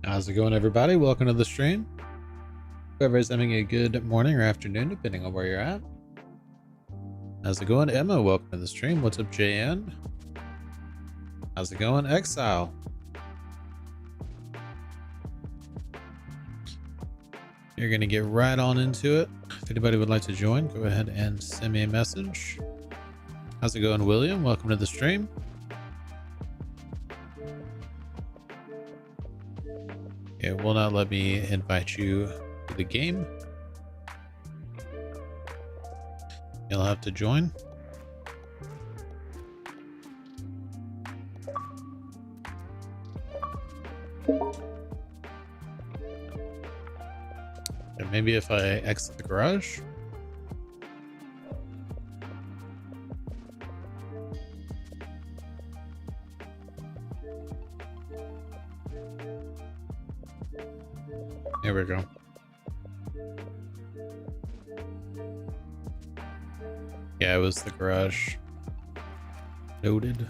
How's it going, everybody? Welcome to the stream. Whoever's having a good morning or afternoon, depending on where you're at. How's it going, Emma? Welcome to the stream. What's up, JN? How's it going, Exile? You're gonna get right on into it. If anybody would like to join, go ahead and send me a message. How's it going, William? Welcome to the stream. It will not let me invite you to the game. You'll have to join. And maybe if I exit the garage. Here we go. Yeah, it was the garage. Noted.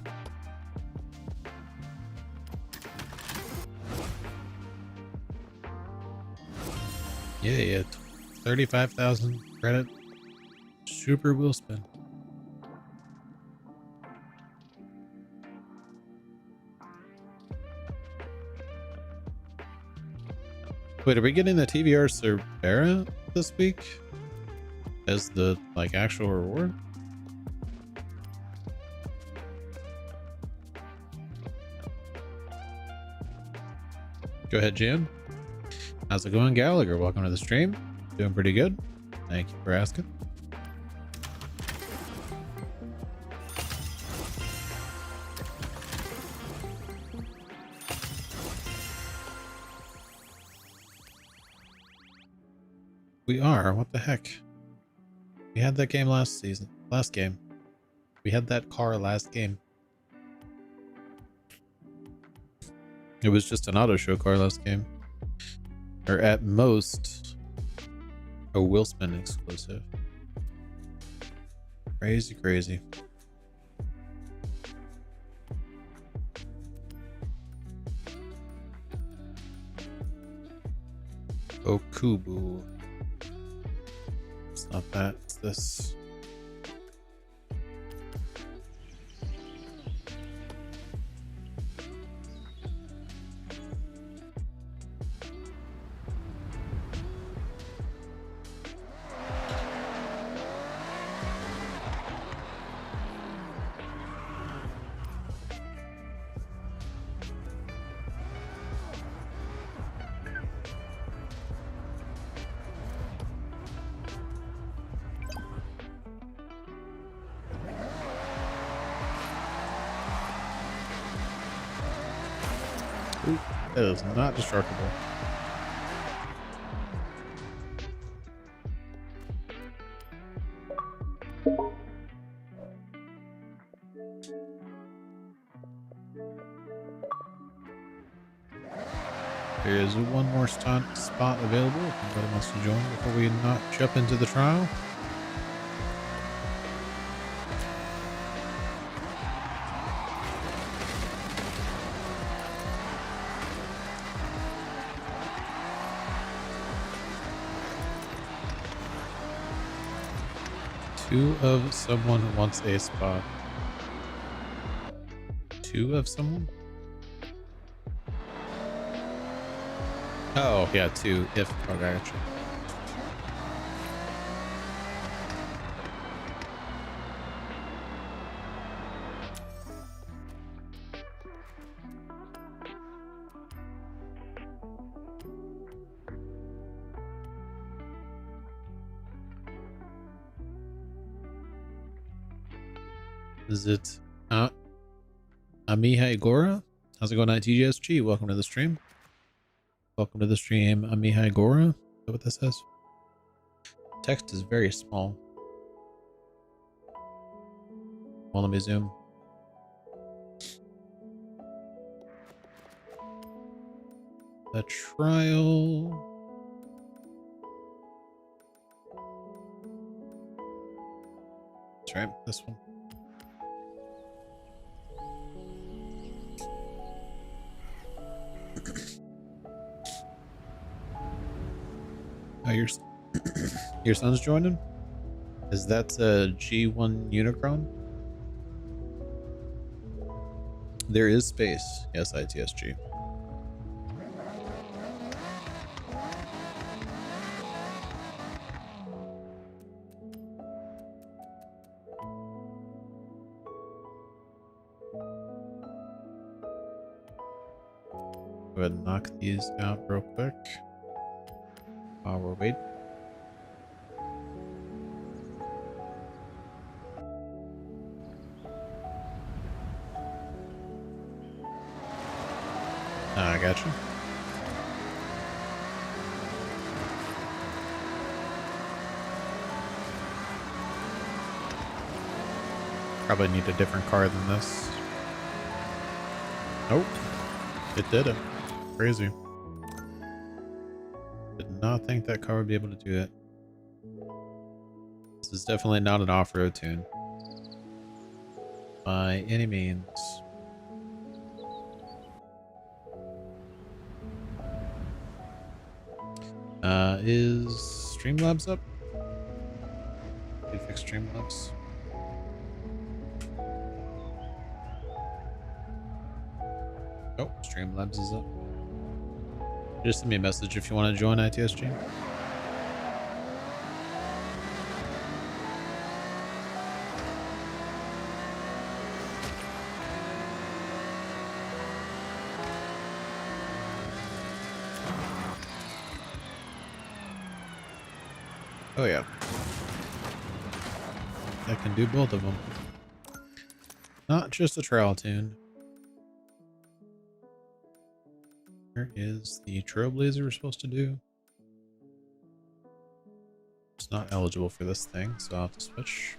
Yeah, 35,000 credit. Super wheel spin. Wait, are we getting the TVR Cervera this week as the actual reward? Go ahead, Jim. How's it going, Gallagher? Welcome to the stream. Doing pretty good. Thank you for asking. We are. What the heck? We had that game last season. Last game. We had that car last game. It was just an auto show car last game. Or at most, a wheel spin exclusive. Crazy, crazy. Okubu. It's not that, it's this. Ooh, that is not destructible. There is one more spot available if anybody wants to join before we not jump into the trial. Two of someone wants a spot. Two of someone? Oh, yeah, two. If. Okay, gotcha. Is it Amihai Gora? How's it going, TGSG? Welcome to the stream. Welcome to the stream, Amihai Gora. Is that what this says? Text is very small. Well, let me zoom. The trial. That's right, this one. Oh, your son's joining? Is that a G1 Unicron? There is space. Yes, ITSG. Go ahead and knock these out real quick while we're waiting. I got you. Probably need a different car than this. Nope. It did it. Crazy. Did not think that car would be able to do it. This is definitely not an off-road tune. By any means. Is Streamlabs up? Did you fix Streamlabs? Oh, Streamlabs is up. Just send me a message if you want to join ITSG. Oh yeah. I can do both of them. Not just a trial tune. Where is the Trailblazer we're supposed to do? It's not eligible for this thing, so I'll have to switch.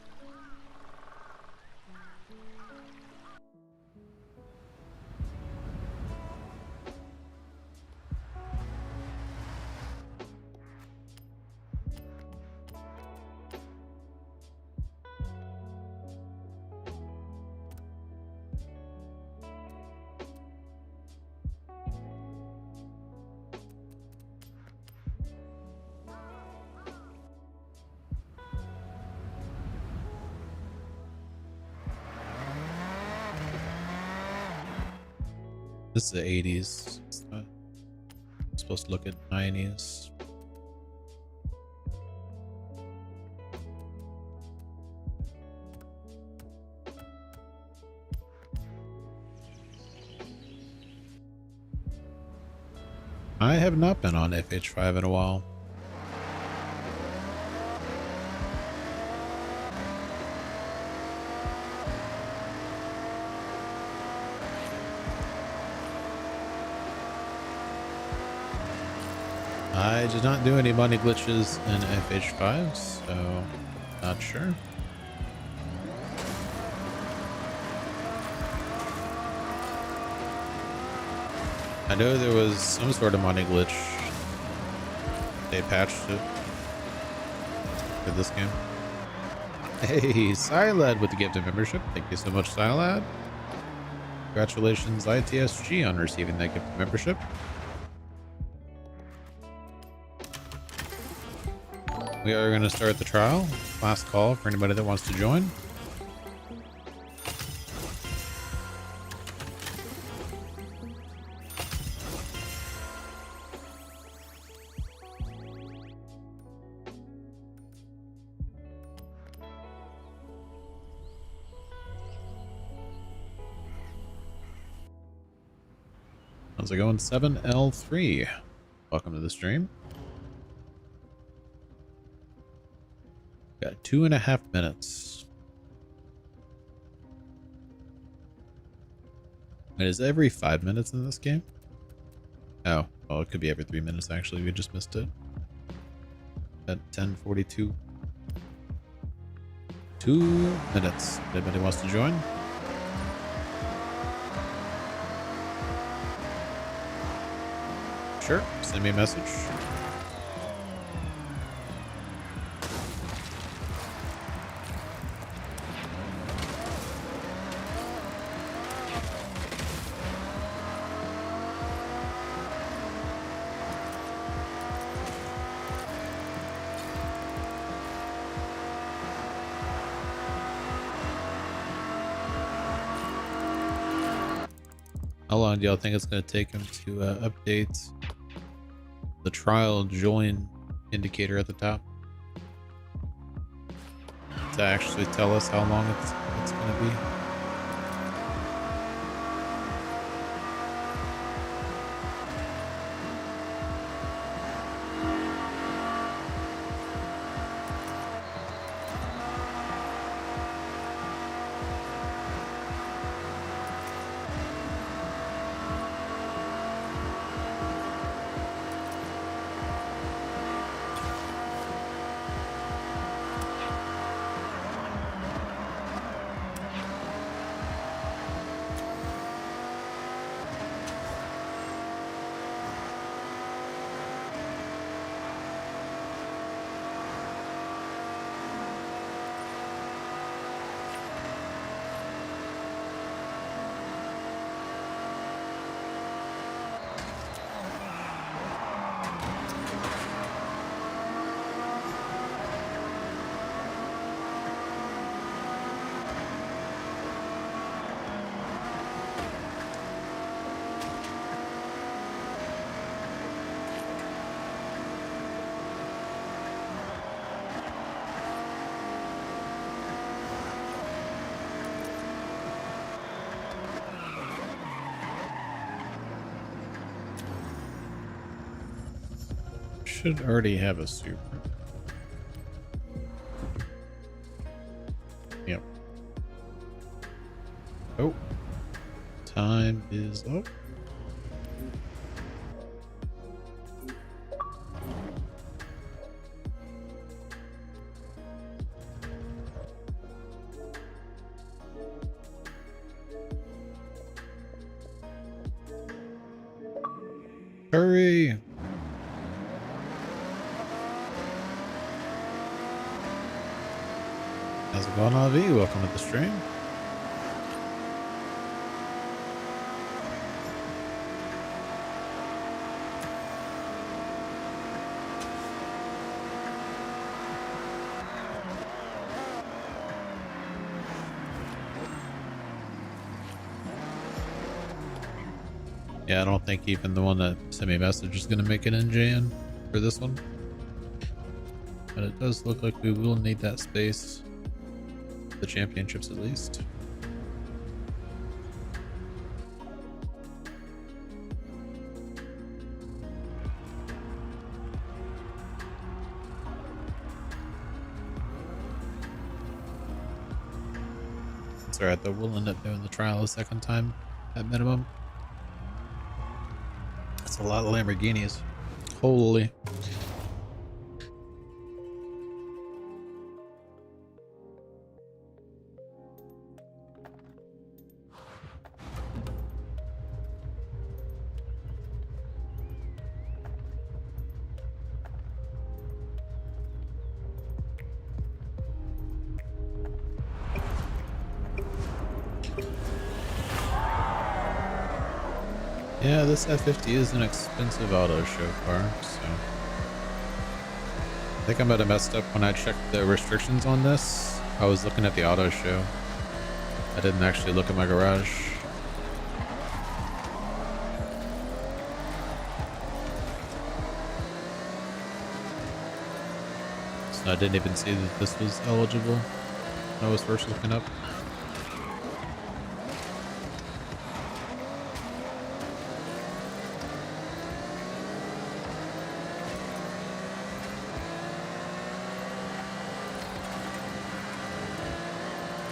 This is the 80s. It's not supposed to look at 90s. I have not been on FH5 in a while. I did not do any money glitches in FH5, so not sure. I know there was some sort of money glitch. They patched it for this game. Hey, Silad with the gift of membership. Thank you so much, Silad. Congratulations, ITSG, on receiving that gift of membership. We are going to start the trial. Last call for anybody that wants to join. How's it going? 7L3. Welcome to the stream. Got 2.5 minutes. It is every 5 minutes in this game. Oh, well, it could be every 3 minutes actually. We just missed it. At 10:42. 2 minutes. If anybody wants to join? Sure. Send me a message. How long do y'all think it's going to take him to update the trial join indicator at the top to actually tell us how long it's going to be? Should already have a super. Yep. Oh, time is up. Hurry! How's it going, RV? Welcome to the stream. Yeah, I don't think even the one that sent me a message is going to make it in JN for this one. But it does look like we will need that space. The championships at least. It's alright though, we'll end up doing the trial a second time at minimum. That's a lot of Lamborghinis. Holy. Yeah, this F50 is an expensive auto show car, so I think I might have messed up when I checked the restrictions on this. I was looking at the auto show. I didn't actually look at my garage. So I didn't even see that this was eligible when I was first looking up.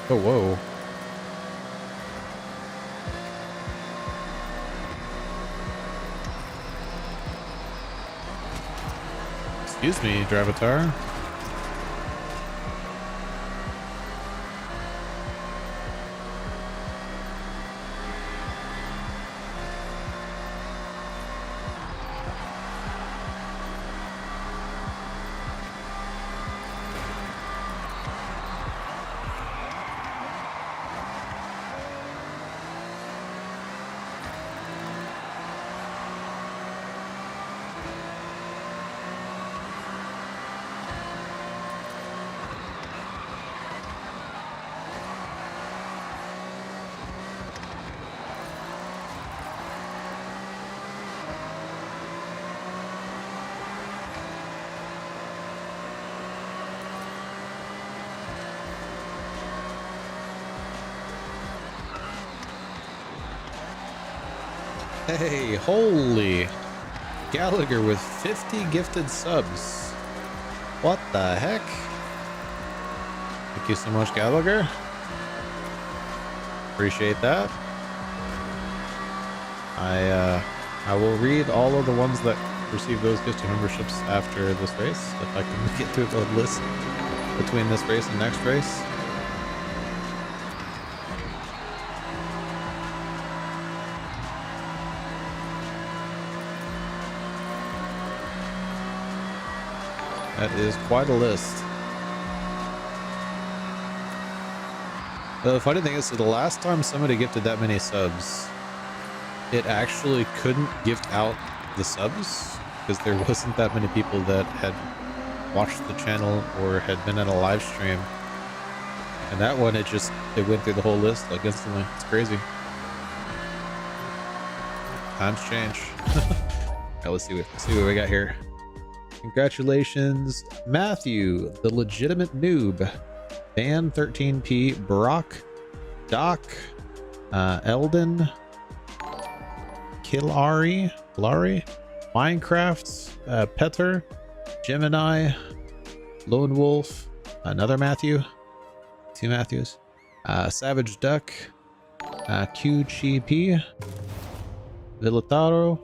Oh, whoa. Excuse me, Dravatar. Hey, holy Gallagher with 50 gifted subs. What the heck? Thank you so much, Gallagher. Appreciate that. I will read all of the ones that receive those gifted memberships after this race, if I can get to a list between this race and next race. That is quite a list. The funny thing is, so the last time somebody gifted that many subs, it actually couldn't gift out the subs because there wasn't that many people that had watched the channel or had been in a live stream. And that one, it went through the whole list like instantly. It's crazy. Times change. Now let's see what we got here. Congratulations, Matthew, the legitimate noob, Van 13P, Brock, Doc, Eldon, Kilari, Minecraft, Petter, Gemini, Lone Wolf, another Matthew, two Matthews, Savage Duck, QGP, Villataro,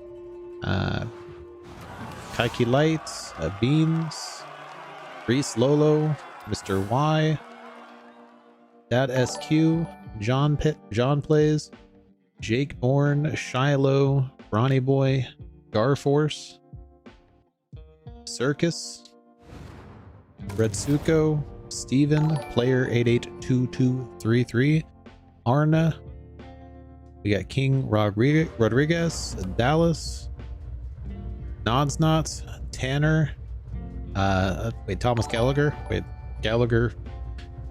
Kaiki Lights, Beans, Reese Lolo, Mr. Y, Dad SQ, John Plays, Jake Bourne, Shiloh, Ronnie Boy, Garforce, Circus, Retsuko, Steven, Player 882233, Arna, we got King Rodriguez, Dallas, Nodsnots, Tanner, Thomas Gallagher, Gallagher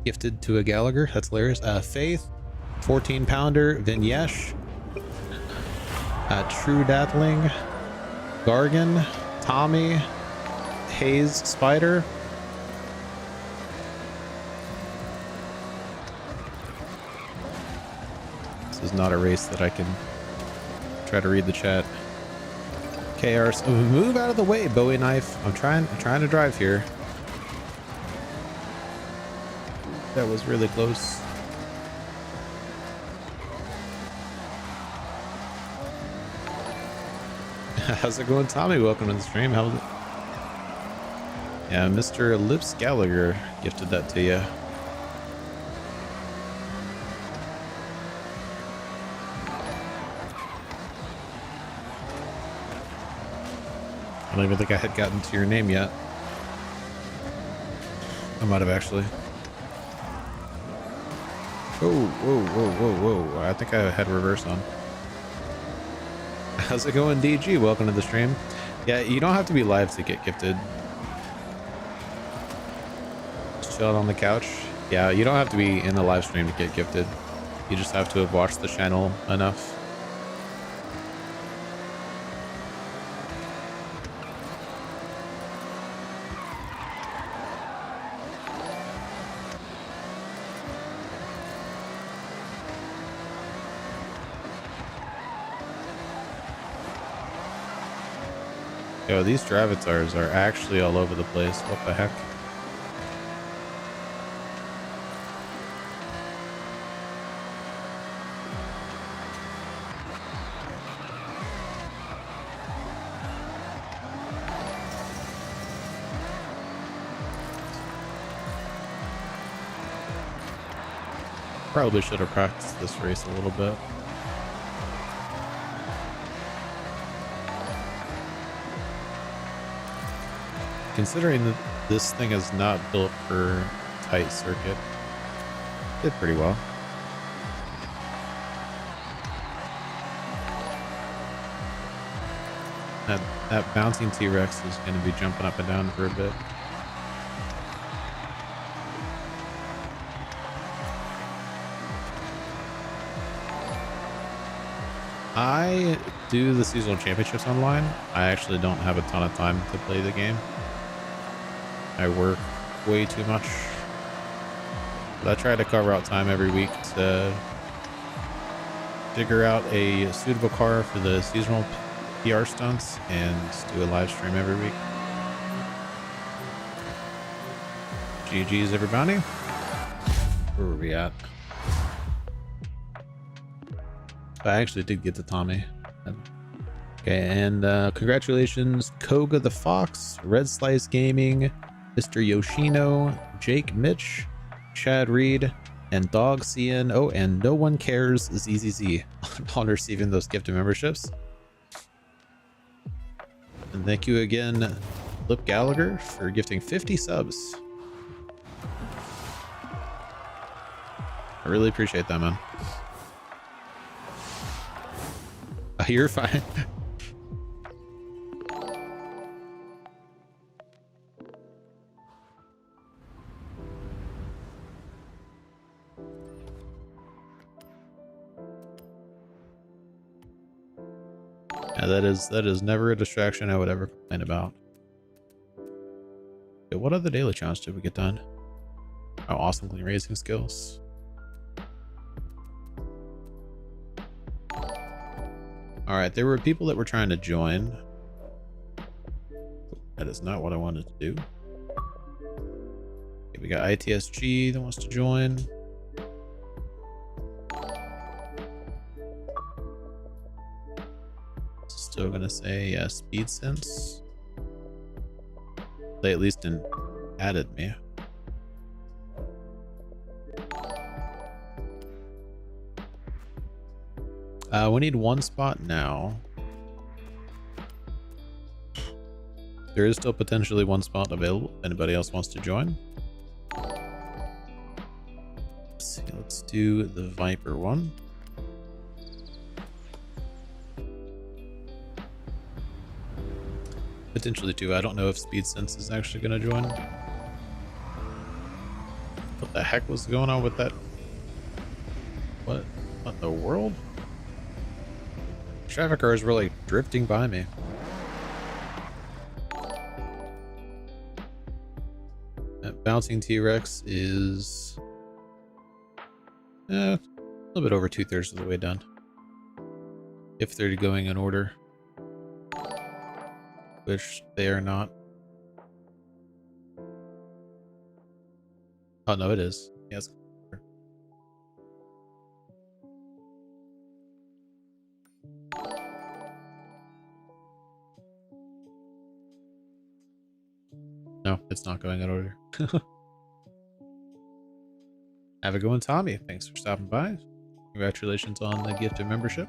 gifted to a Gallagher, that's hilarious, Faith, 14 pounder, Vinyesh, True Dattling, Gargan, Tommy, Hayes Spider, this is not a race that I can try to read the chat. KR, move out of the way, Bowie Knife. I'm trying to drive here. That was really close. How's it going, Tommy? Welcome to the stream. How's it? Yeah, Mr. Lips Gallagher gifted that to you. I don't even think I had gotten to your name yet. I might have actually. Oh, whoa. I think I had reverse on. How's it going, DG? Welcome to the stream. Yeah, you don't have to be live to get gifted. Just chilling on the couch. Yeah, you don't have to be in the live stream to get gifted. You just have to have watched the channel enough. Yo, these Dravitars are actually all over the place. What the heck? Probably should have practiced this race a little bit. Considering that this thing is not built for tight circuit, did pretty well. That bouncing T-Rex is going to be jumping up and down for a bit. I do the seasonal championships online. I actually don't have a ton of time to play the game. I work way too much, but I try to carve out time every week to figure out a suitable car for the seasonal PR stunts and do a live stream every week. GG's everybody. Where were we at? I actually did get to Tommy. Okay, and congratulations, Koga the Fox, Red Slice Gaming, Mr. Yoshino, Jake Mitch, Chad Reed, and Dog CN. Oh, and No One Cares ZZZ on receiving those gifted memberships. And thank you again, Lip Gallagher, for gifting 50 subs. I really appreciate that, man. Oh, you're fine. Yeah, that is never a distraction I would ever complain about. Okay, what other daily challenge did we get done? Oh, awesome clean racing skills. All right, there were people that were trying to join. That is not what I wanted to do. Okay, we got ITSG that wants to join. Still gonna say speed sense. They at least didn't added me. We need one spot now. There is still potentially one spot available if anybody else wants to join. Let's see, let's do the Viper one. Potentially two. I don't know if Speed Sense is actually going to join. What the heck was going on with that? What in the world? Traffic cars were like drifting by me. That bouncing T-Rex is a little bit over 2/3 of the way done. If they're going in order. Which they are not. Oh no, it is. Yes. No, it's not going in order. Have a good one, Tommy. Thanks for stopping by. Congratulations on the gift of membership.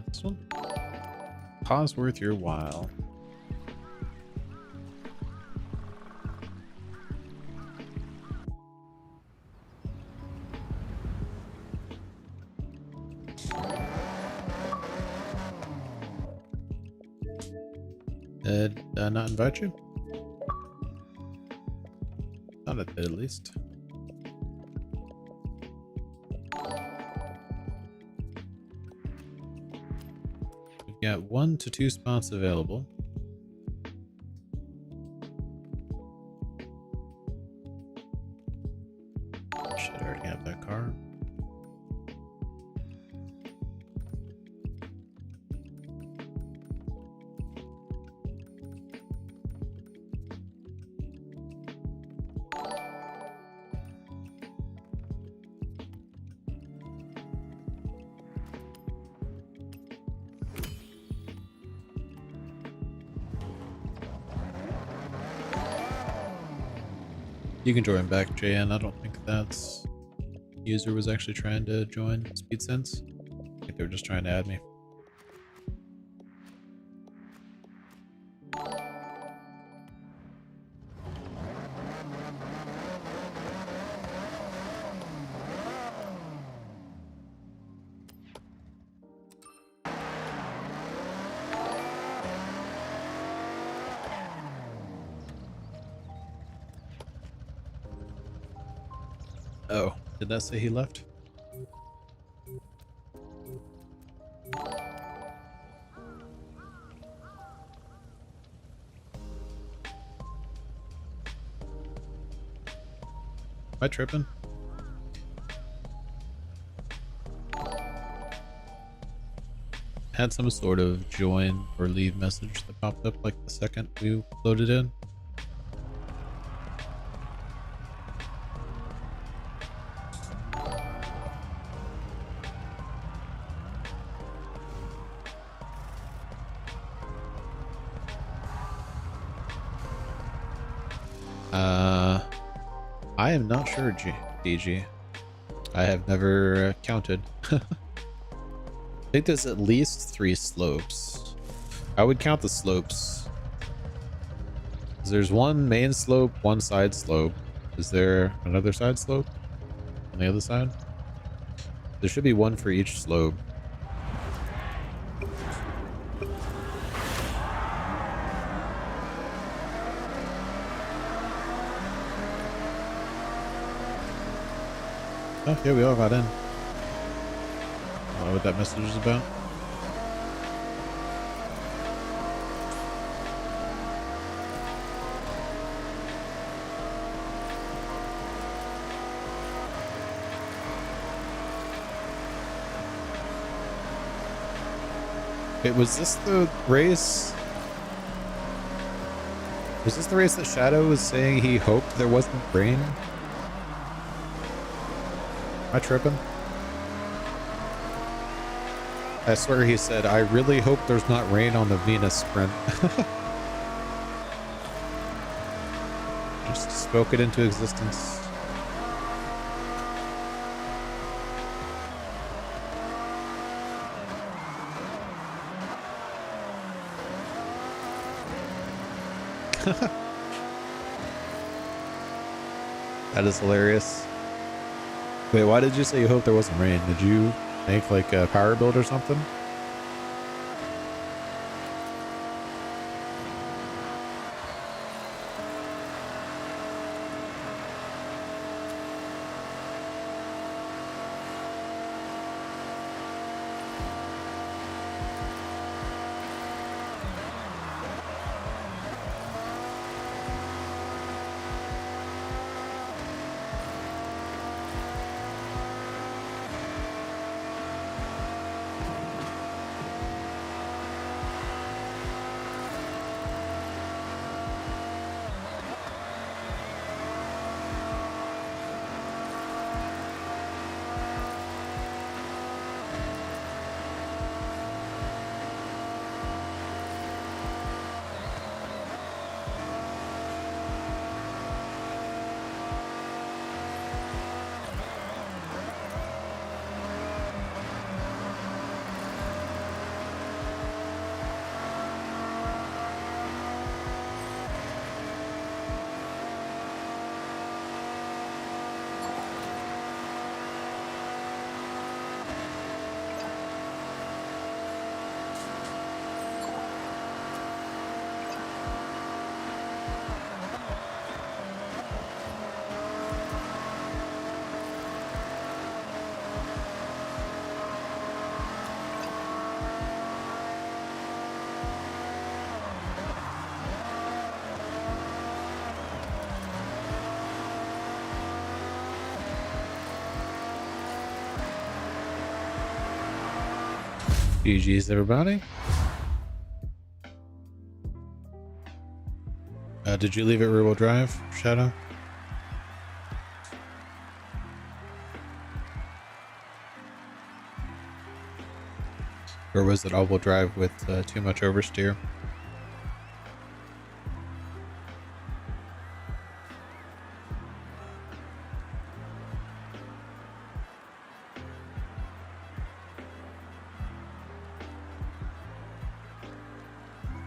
This one. Pause worth your while. Did not invite you? Not at least. We've got 1 to 2 spots available. Should already have that car. You can join back, JN. I don't think that's user was actually trying to join SpeedSense. I think they were just trying to add me. Oh, did that say he left? I tripping? Had some sort of join or leave message that popped up like the second we loaded in. I am not sure, DG. I have never counted. I think there's at least 3 slopes. I would count the slopes. There's one main slope, one side slope. Is there another side slope on the other side? There should be one for each slope. Oh, yeah, we all got in. I don't know what that message is about. Wait, was this the race? Was this the race that Shadow was saying he hoped there wasn't rain? Am I tripping? I swear he said, I really hope there's not rain on the Venus sprint. Just spoke it into existence. That is hilarious. Wait, why did you say you hope there wasn't rain? Did you make like a power build or something? GG's everybody. Did you leave it rear wheel drive, Shadow? Or was it all wheel drive with too much oversteer?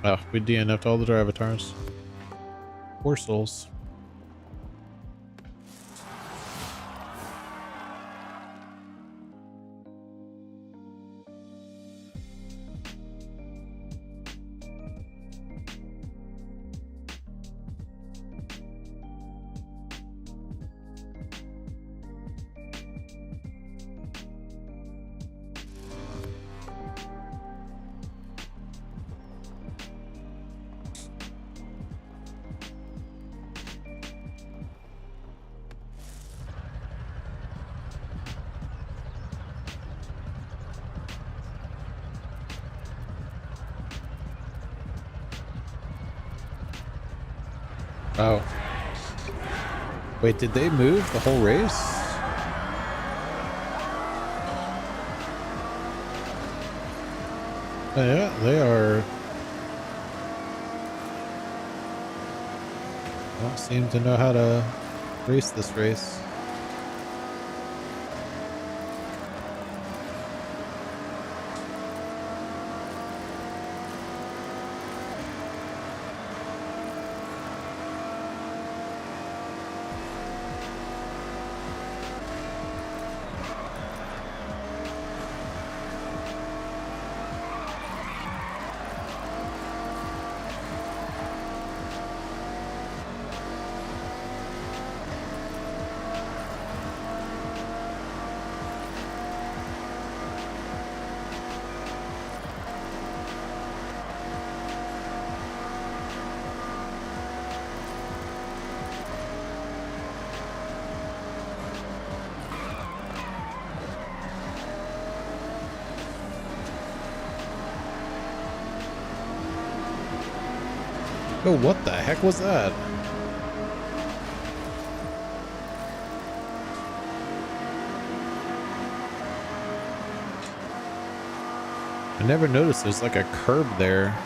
Oh, we DNF'd all the drivatars. Poor souls. Oh. Wait, did they move the whole race? Oh, yeah, they are. Don't seem to know how to race this race. Oh, what the heck was that? I never noticed there's like a curb there.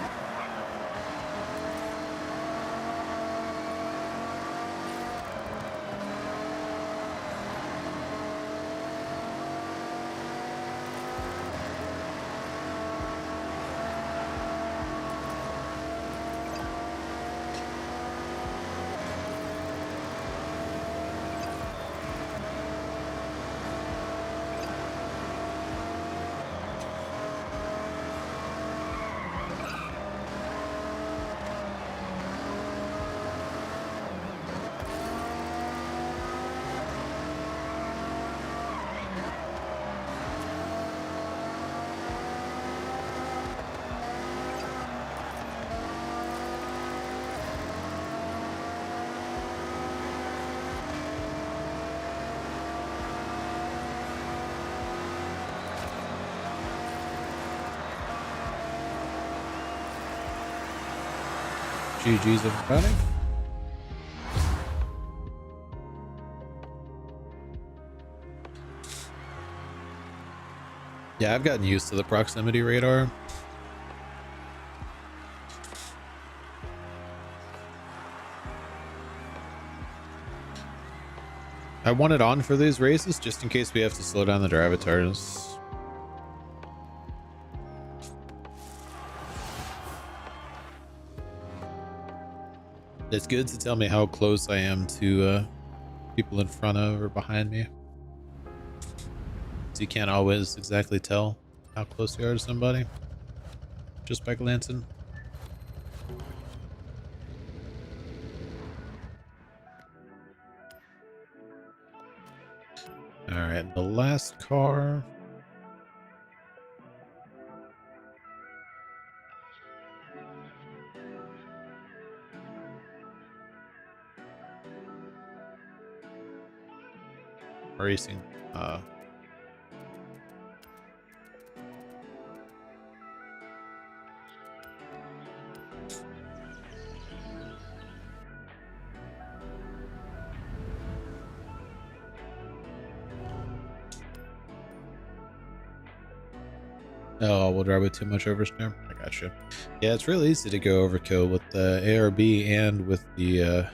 GG's everybody. Yeah, I've gotten used to the proximity radar. I want it on for these races just in case we have to slow down the drivatars. It's good to tell me how close I am to people in front of or behind me. So you can't always exactly tell how close you are to somebody just by glancing. All right, the last car. Racing. Oh, we'll drive with too much oversteer. I gotcha. Yeah, it's really easy to go overkill with the ARB and with the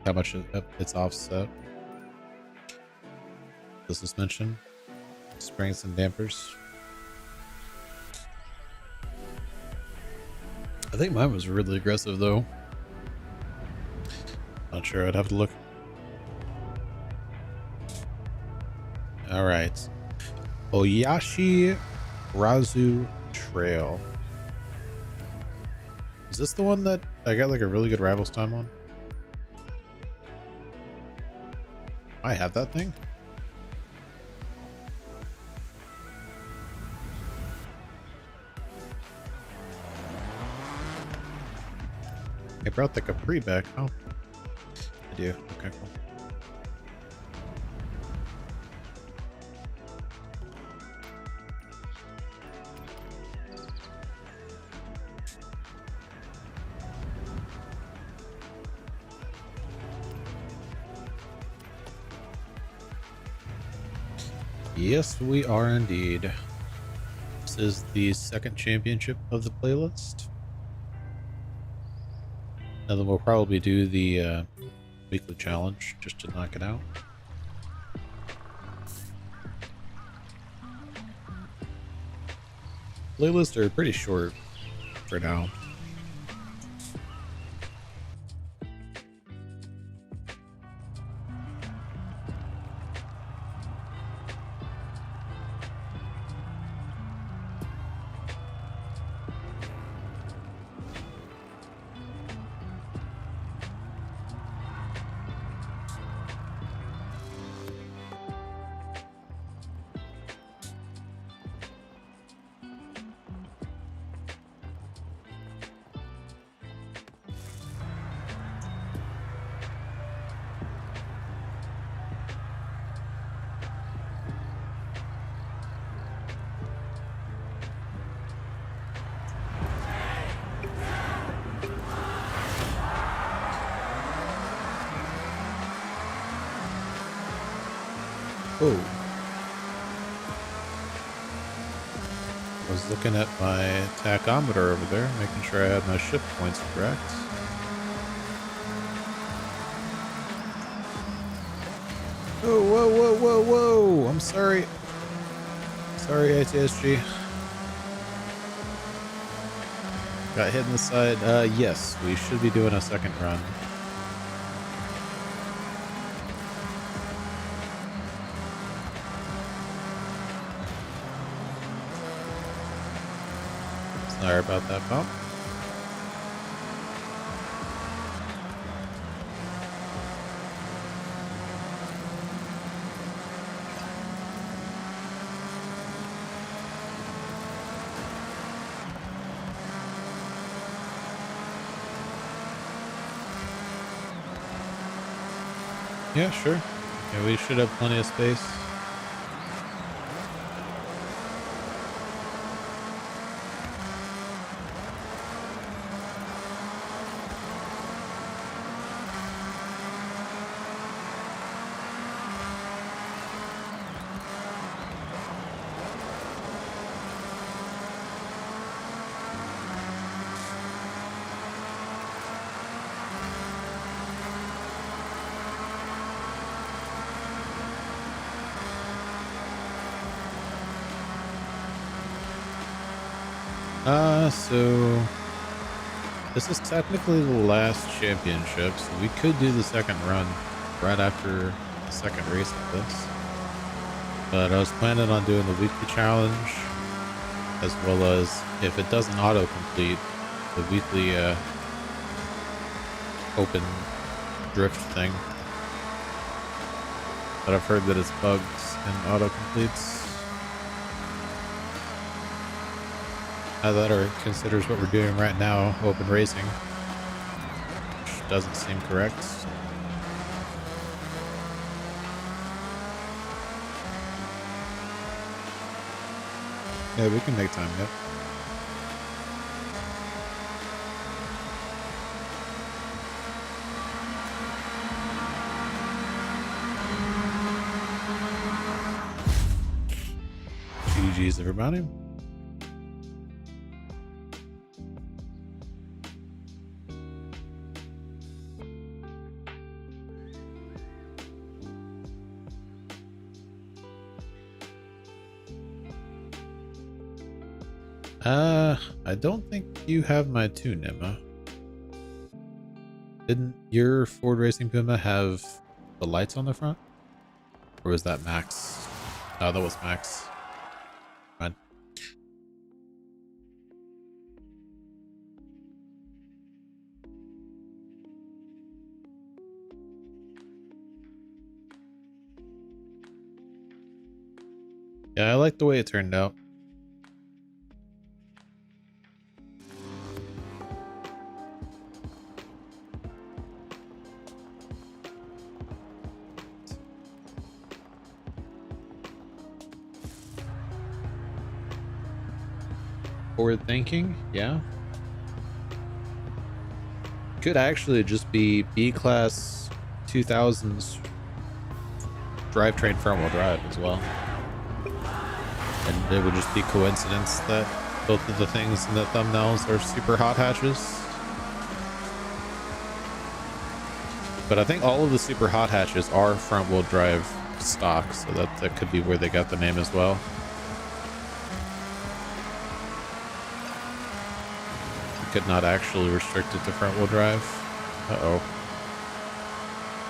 how much it's offset. The suspension, springs and dampers. I think mine was really aggressive though. Not sure, I'd have to look. All right. Oyashi Razu Trail. Is this the one that I got like a really good rivals time on? I have that thing. I brought the Capri back. Oh, I do. Okay, cool. Yes, we are indeed. This is the second championship of the playlist. And then we'll probably do the weekly challenge just to knock it out. Playlists are pretty short for now. Oh. I was looking at my tachometer over there, making sure I had my shift points correct. Oh, whoa, whoa, whoa, whoa! I'm sorry. Sorry, ATSG. Got hit in the side. Yes, we should be doing a second run. Sorry about that bump. Yeah, sure. Yeah, we should have plenty of space. So this is technically the last championship, so we could do the second run right after the second race of this. But I was planning on doing the weekly challenge, as well as, if it doesn't auto-complete, the weekly open drift thing. But I've heard that it's bugs and auto-completes. That or considers what we're doing right now, open racing, which doesn't seem correct. Yeah, we can make time, yep. GG's, everybody. I don't think you have my tune, Emma. Didn't your Ford Racing Puma have the lights on the front? Or was that Max? Oh, that was Max. Fine. Yeah, I like the way it turned out. Forward thinking, yeah. Could actually just be B-Class 2000s drivetrain front-wheel drive as well. And it would just be coincidence that both of the things in the thumbnails are super hot hatches. But I think all of the super hot hatches are front wheel drive stock, so that could be where they got the name as well. You could not actually restrict it to front wheel drive. Uh-oh.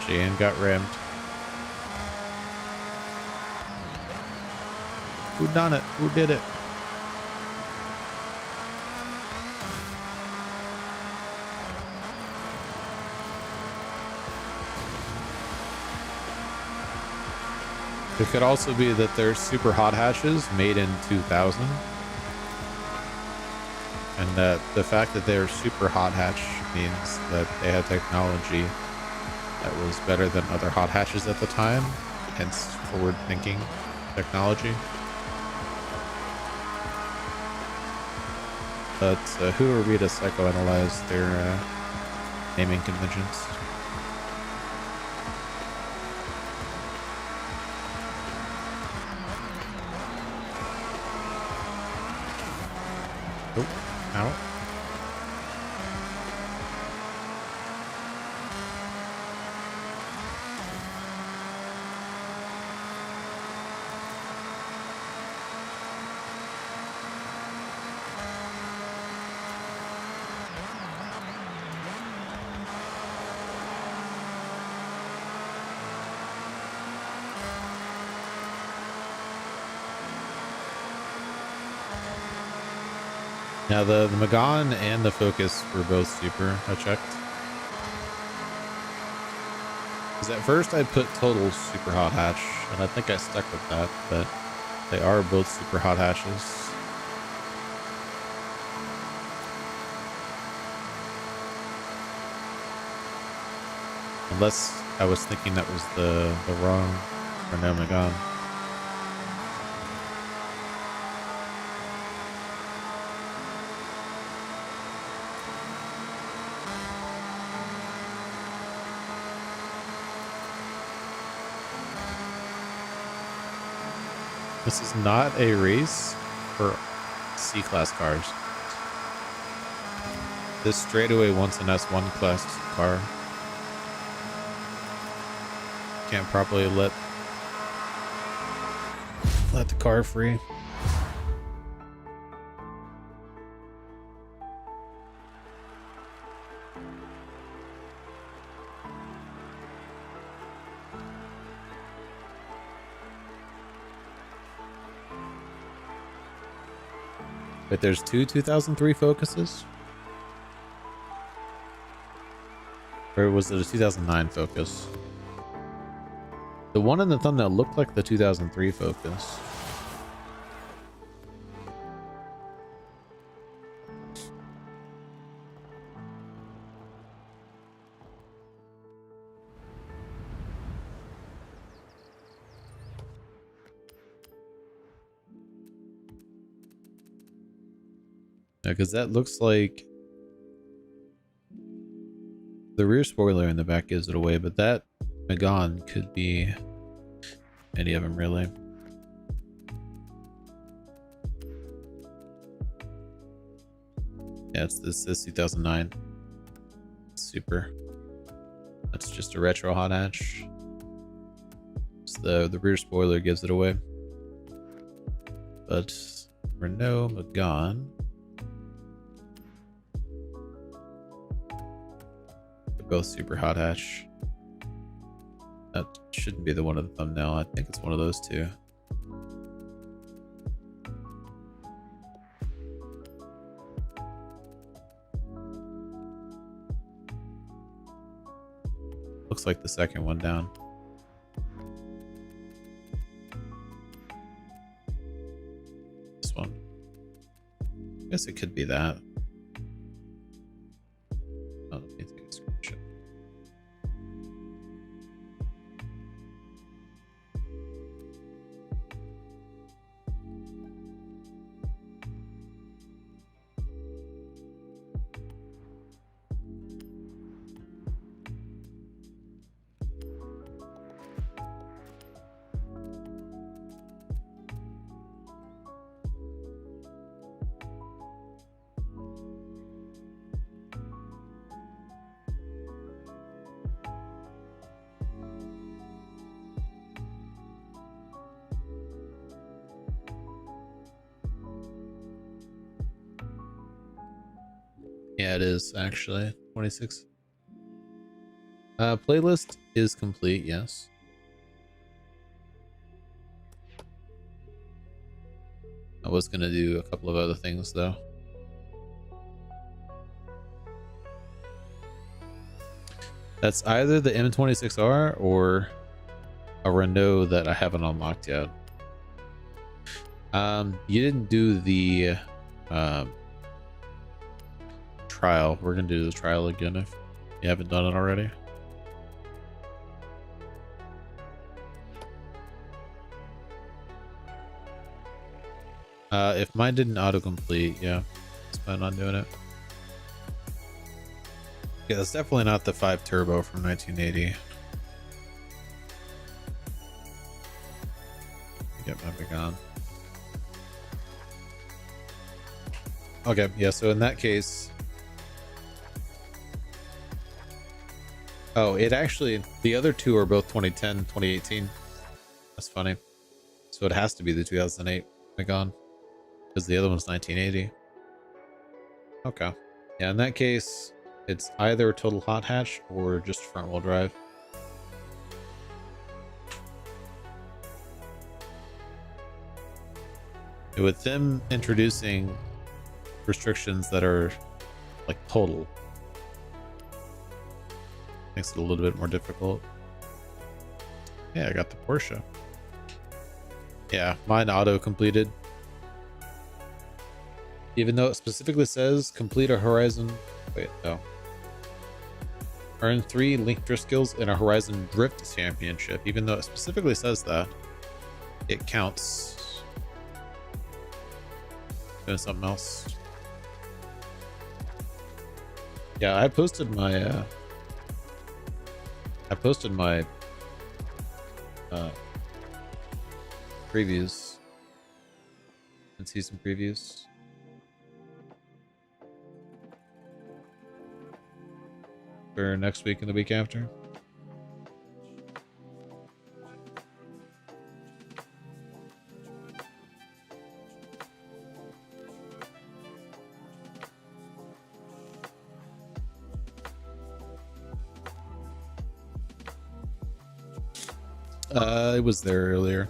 Jan got rammed. Who done it? Who did it? It could also be that they're super hot hatches made in 2000. And that the fact that they're super hot hatch means that they had technology that was better than other hot hatches at the time, hence forward thinking technology. But who are we to psychoanalyze their naming conventions? Oh, ow. Now the Magan and the Focus were both super, I checked. Because at first I put total super hot hatch, and I think I stuck with that, but they are both super hot hatches. Unless I was thinking that was the wrong Renault Magan. This is not a race for C-Class cars. This straightaway wants an S1 class car. Can't properly let the car free. But there's two 2003 Focuses? Or was it a 2009 Focus? The one in the thumbnail looked like the 2003 Focus. Yeah, because that looks like the rear spoiler in the back gives it away, but that Magan could be any of them really. Yeah, it's this 2009 Super. That's just a retro hot hatch. It's the rear spoiler gives it away. But Renault Magan, they're both super hot hatch. That shouldn't be the one in the thumbnail. I think it's one of those two. Looks like the second one down. This one. I guess it could be that. Oh, let me take a screenshot. Yeah, it is actually 26. Playlist is complete, yes. I was gonna do a couple of other things though. That's either the M26R or a Renault that I haven't unlocked yet. You didn't do the trial. We're gonna do the trial again if you haven't done it already. If mine didn't autocomplete, yeah, let's plan on doing it. Yeah, that's definitely not the 5 turbo from 1980. Get my big on. Okay, yeah, so in that case, oh, it actually, the other two are both 2010, 2018. That's funny. So it has to be the 2008 Megane, because the other one's 1980. Okay. Yeah, in that case, it's either total hot hatch or just front wheel drive. With them introducing restrictions that are like total, makes it a little bit more difficult. Yeah, I got the Porsche. Yeah, mine auto completed. Even though it specifically says complete a Horizon. Wait, no. Earn 3 Link Drift skills in a Horizon Drift Championship. Even though it specifically says that, it counts. Doing something else. Yeah, I posted my previews and season previews. For next week and the week after. It was there earlier.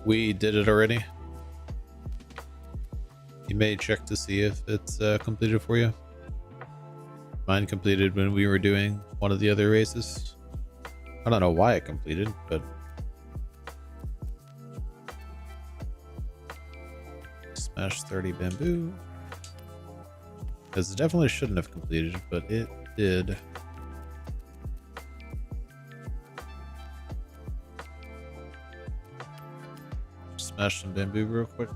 We did it already. You may check to see if it's completed for you. Mine completed when we were doing one of the other races. I don't know why it completed, but smash 30 bamboo. Because it definitely shouldn't have completed, but it did. Smash some bamboo real quick.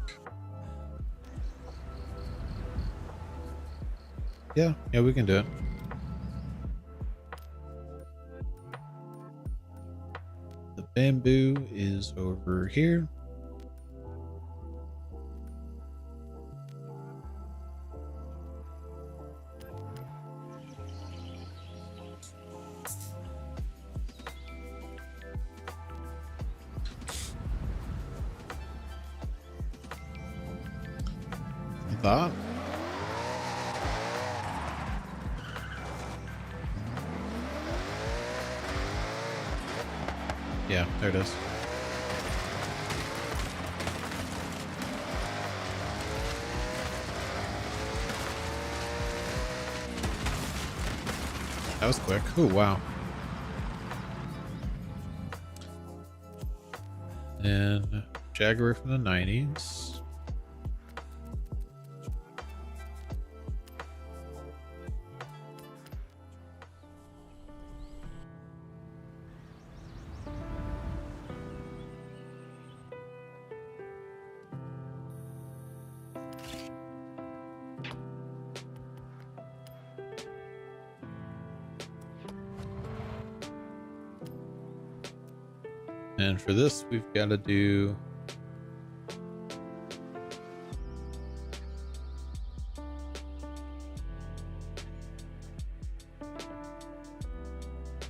Yeah, we can do it. The bamboo is over here. That. Yeah, there it is. That was quick. Oh, wow. And Jaguar from the 90s. And for this, we've got to do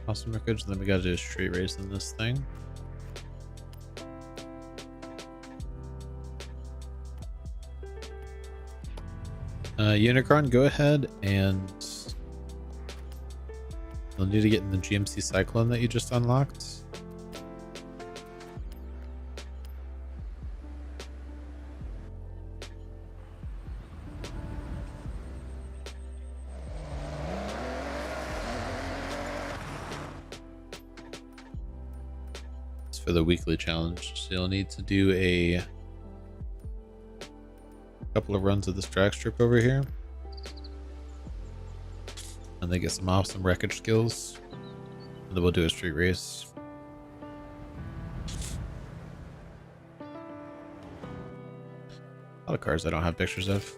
awesome wreckage, and then we got to do a straight race in this thing. Unicron, go ahead and you'll need to get in the GMC Syclone that you just unlocked. It's for the weekly challenge, so you'll need to do a couple of runs of this drag strip over here. And then get some awesome wreckage skills. And then we'll do a street race. A lot of cars I don't have pictures of.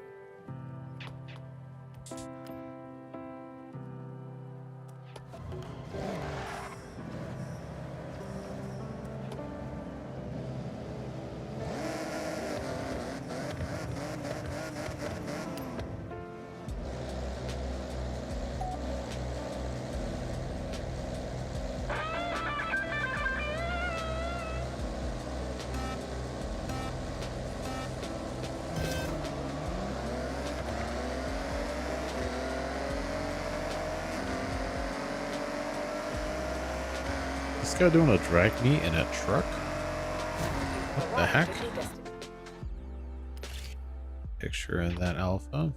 This guy doing a drag meet in a truck? What the heck? Picture of that alpha.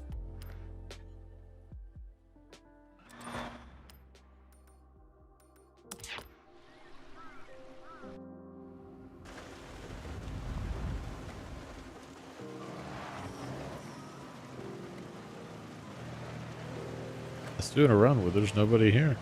Let's do a run where there's nobody here.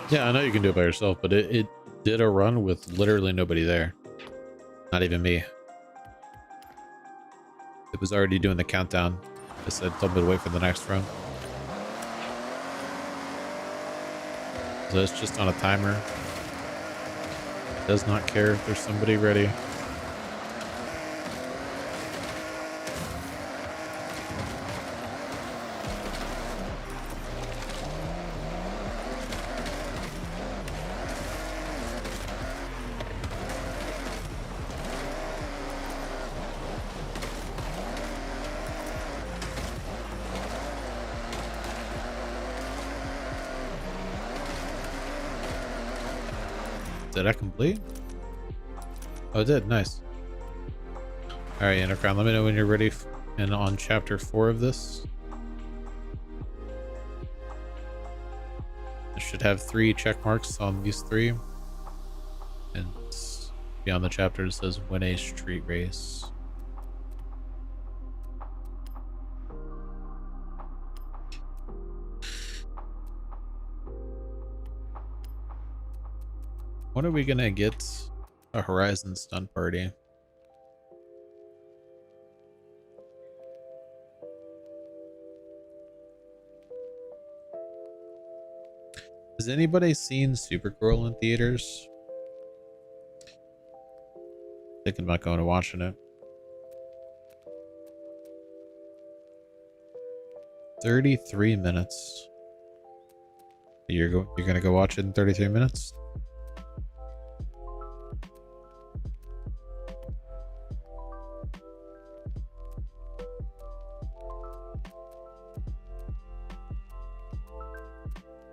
Yeah, I know you can do it by yourself, but it did a run with literally nobody there. Not even me. It was already doing the countdown. I said, tell me to wait for the next run. So it's just on a timer. It does not care if there's somebody ready. Did I complete? Oh, it did. Nice. All right, Irokawa, let me know when you're ready and on chapter 4 of this. I should have 3 check marks on these 3. And beyond the chapter, it says win a street race. When are we gonna get a Horizon stunt party? Has anybody seen Supergirl in theaters? Thinking about going and watching it. 33 minutes. You're gonna go watch it in 33 minutes?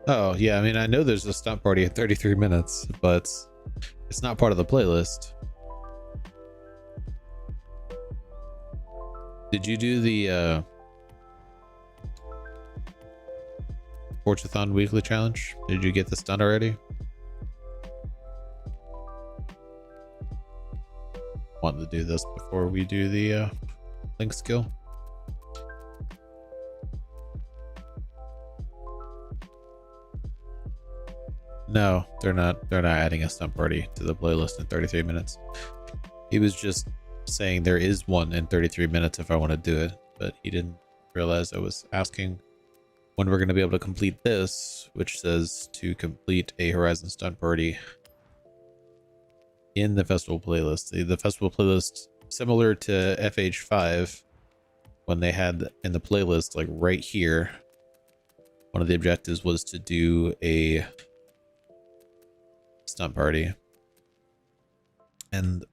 Oh, yeah, I mean, I know there's a stunt party at 33 minutes, but it's not part of the playlist. Did you do the Forzathon weekly challenge? Did you get this done already? Want to do this before we do the link skill? No, they're not adding a stunt party to the playlist in 33 minutes. He was just saying there is one in 33 minutes if I want to do it, but he didn't realize I was asking when we're going to be able to complete this, which says to complete a Horizon Stunt Party in the festival playlist. The festival playlist, similar to FH5, when they had in the playlist, like right here, one of the objectives was to do a stunt party. And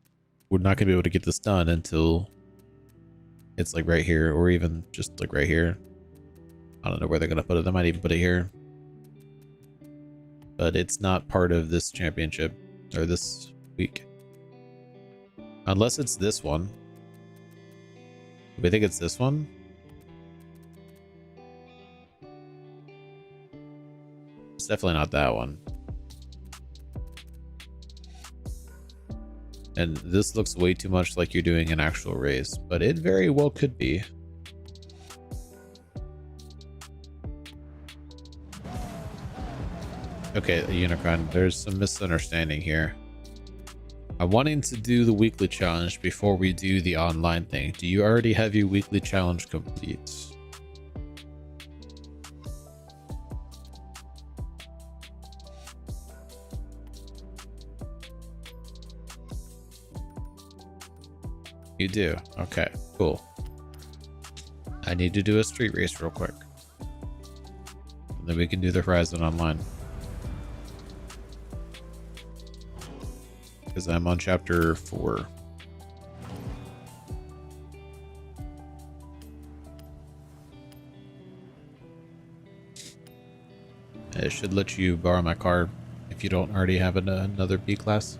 we're not going to be able to get this done until it's like right here, or even just like right here. I don't know where they're going to put it. They might even put it here. But it's not part of this championship or this week. Unless it's this one. Do we think it's this one? It's definitely not that one. And this looks way too much like you're doing an actual race, but it very well could be. Okay, Unicron, there's some misunderstanding here. I'm wanting to do the weekly challenge before we do the online thing. Do you already have your weekly challenge complete? You do? Okay, cool. I need to do a street race real quick. And then we can do the Horizon online. Because I'm on chapter 4. It should let you borrow my car if you don't already have another B class.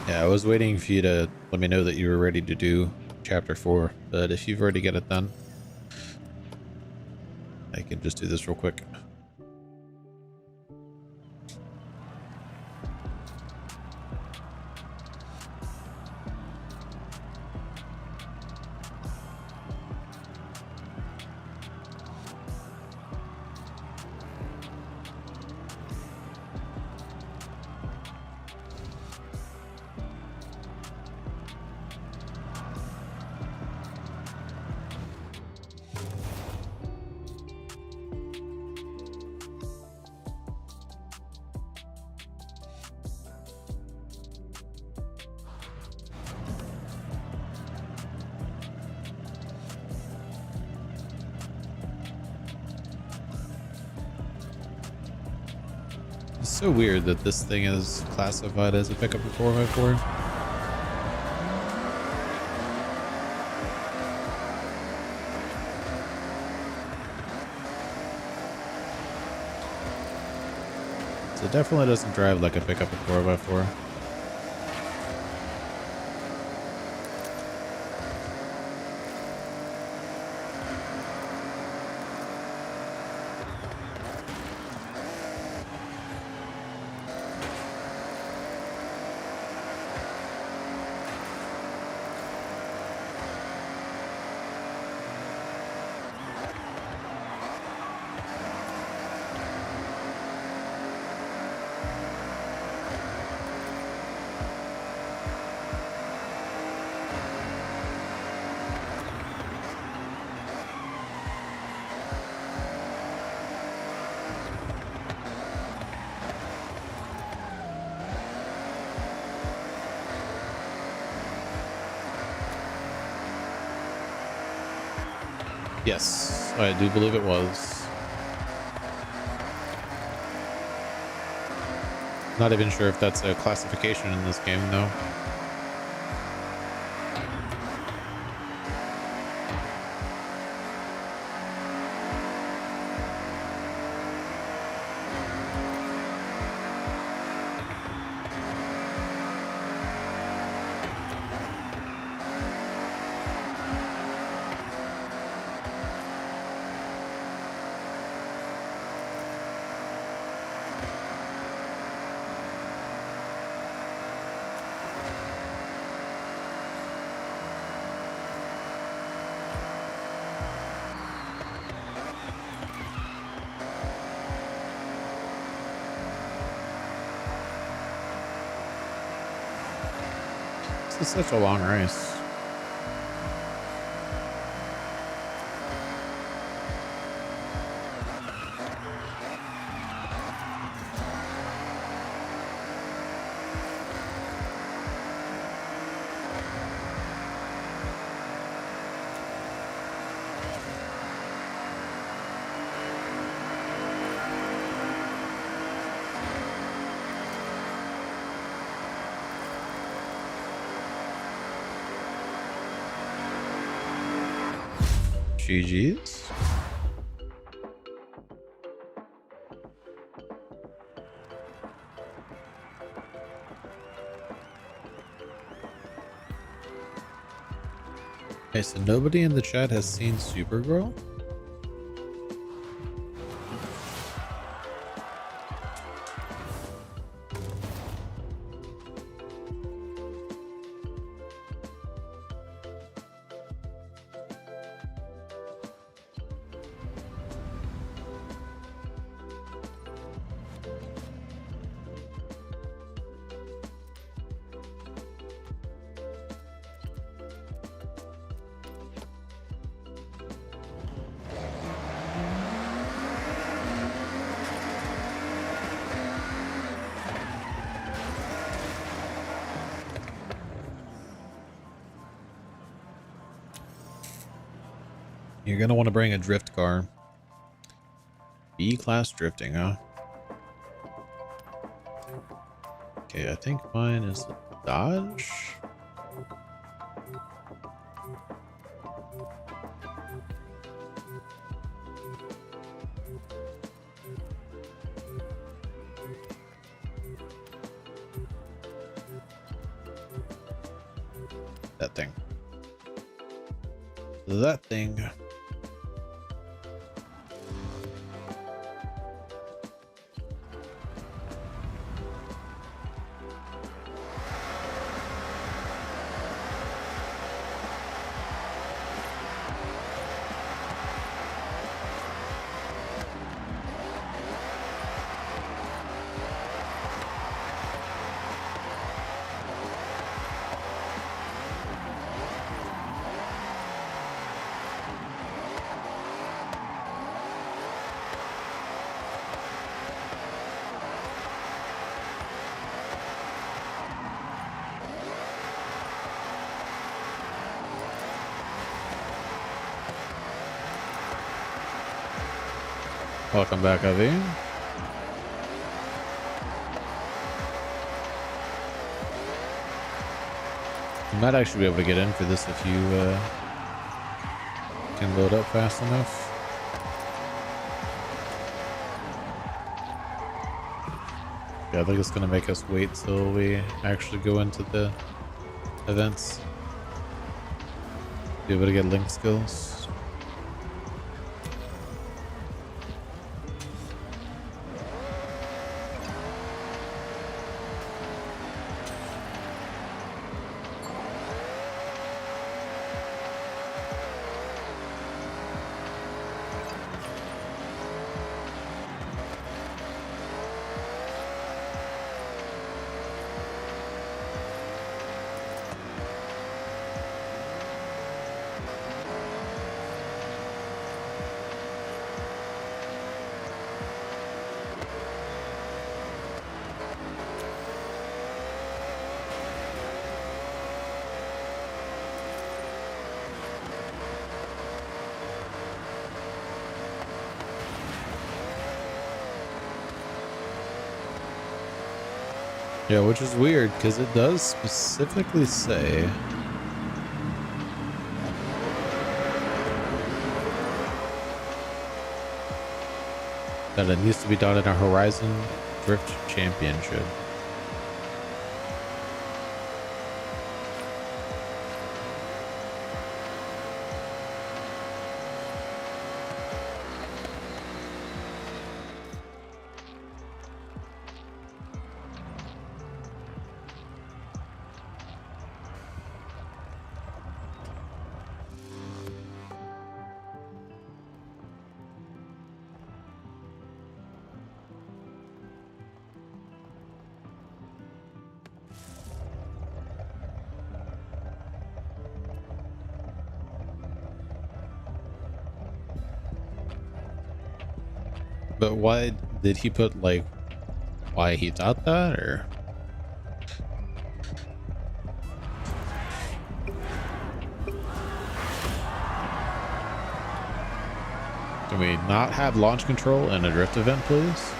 Yeah, I was waiting for you to let me know that you were ready to do chapter 4, but if you've already got it done, I can just do this real quick. It's so weird that this thing is classified as a pickup of 4x4. So it definitely doesn't drive like a pickup of 4x4. Yes, I do believe it was. Not even sure if that's a classification in this game, though. This is such a long race. GG's. Okay, so nobody in the chat has seen Supergirl? You're gonna want to bring a drift car. B-class drifting, huh? Okay, I think mine is a Dodge. That thing. That thing. Welcome back, Avi. You might actually be able to get in for this if you can load up fast enough. Yeah, I think it's going to make us wait till we actually go into the events. Be able to get link skills. Yeah, which is weird because it does specifically say that it needs to be done in a Horizon Drift Championship. But why did he put, like, why he thought that, or? Can we not have launch control in a drift event, please?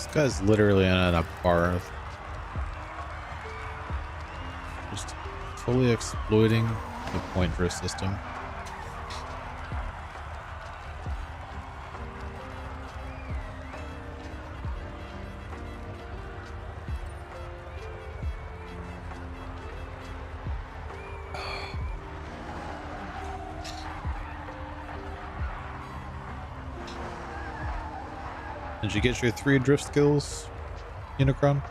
This guy's literally in a bar, just fully exploiting the point drift system. Did you get your 3 drift skills, Unicron?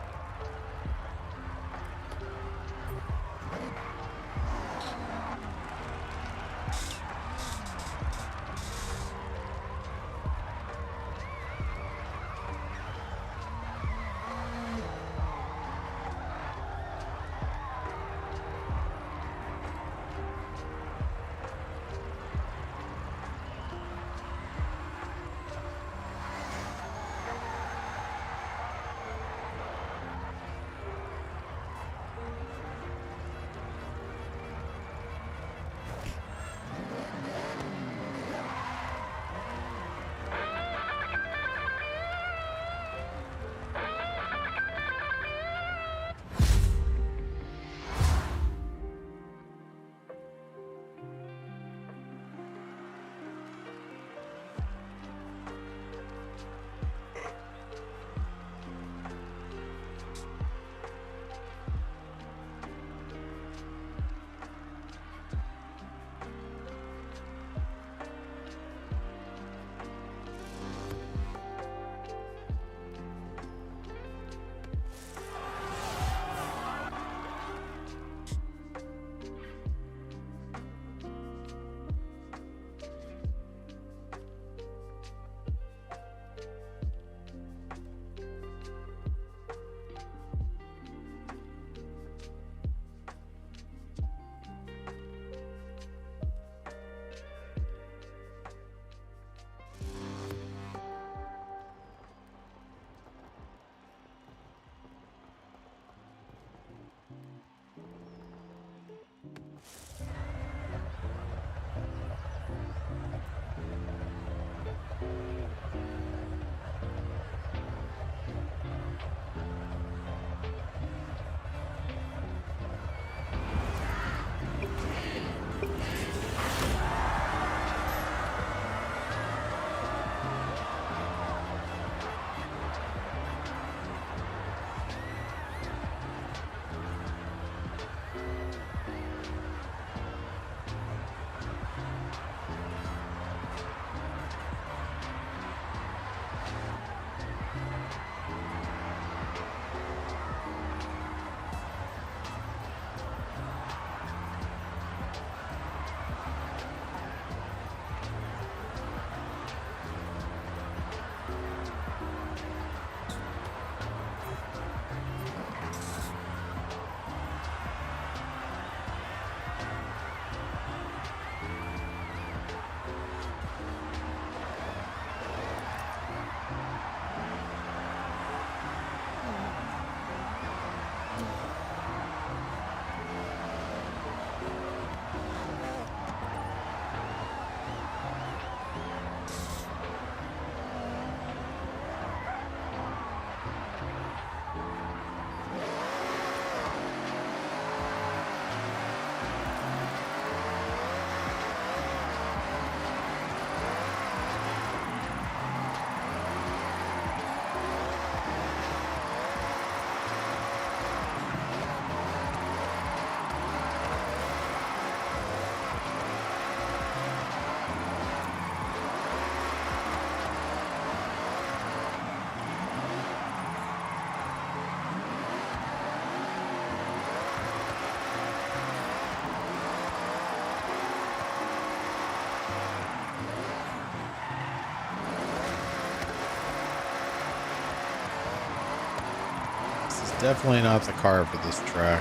Definitely not the car for this track.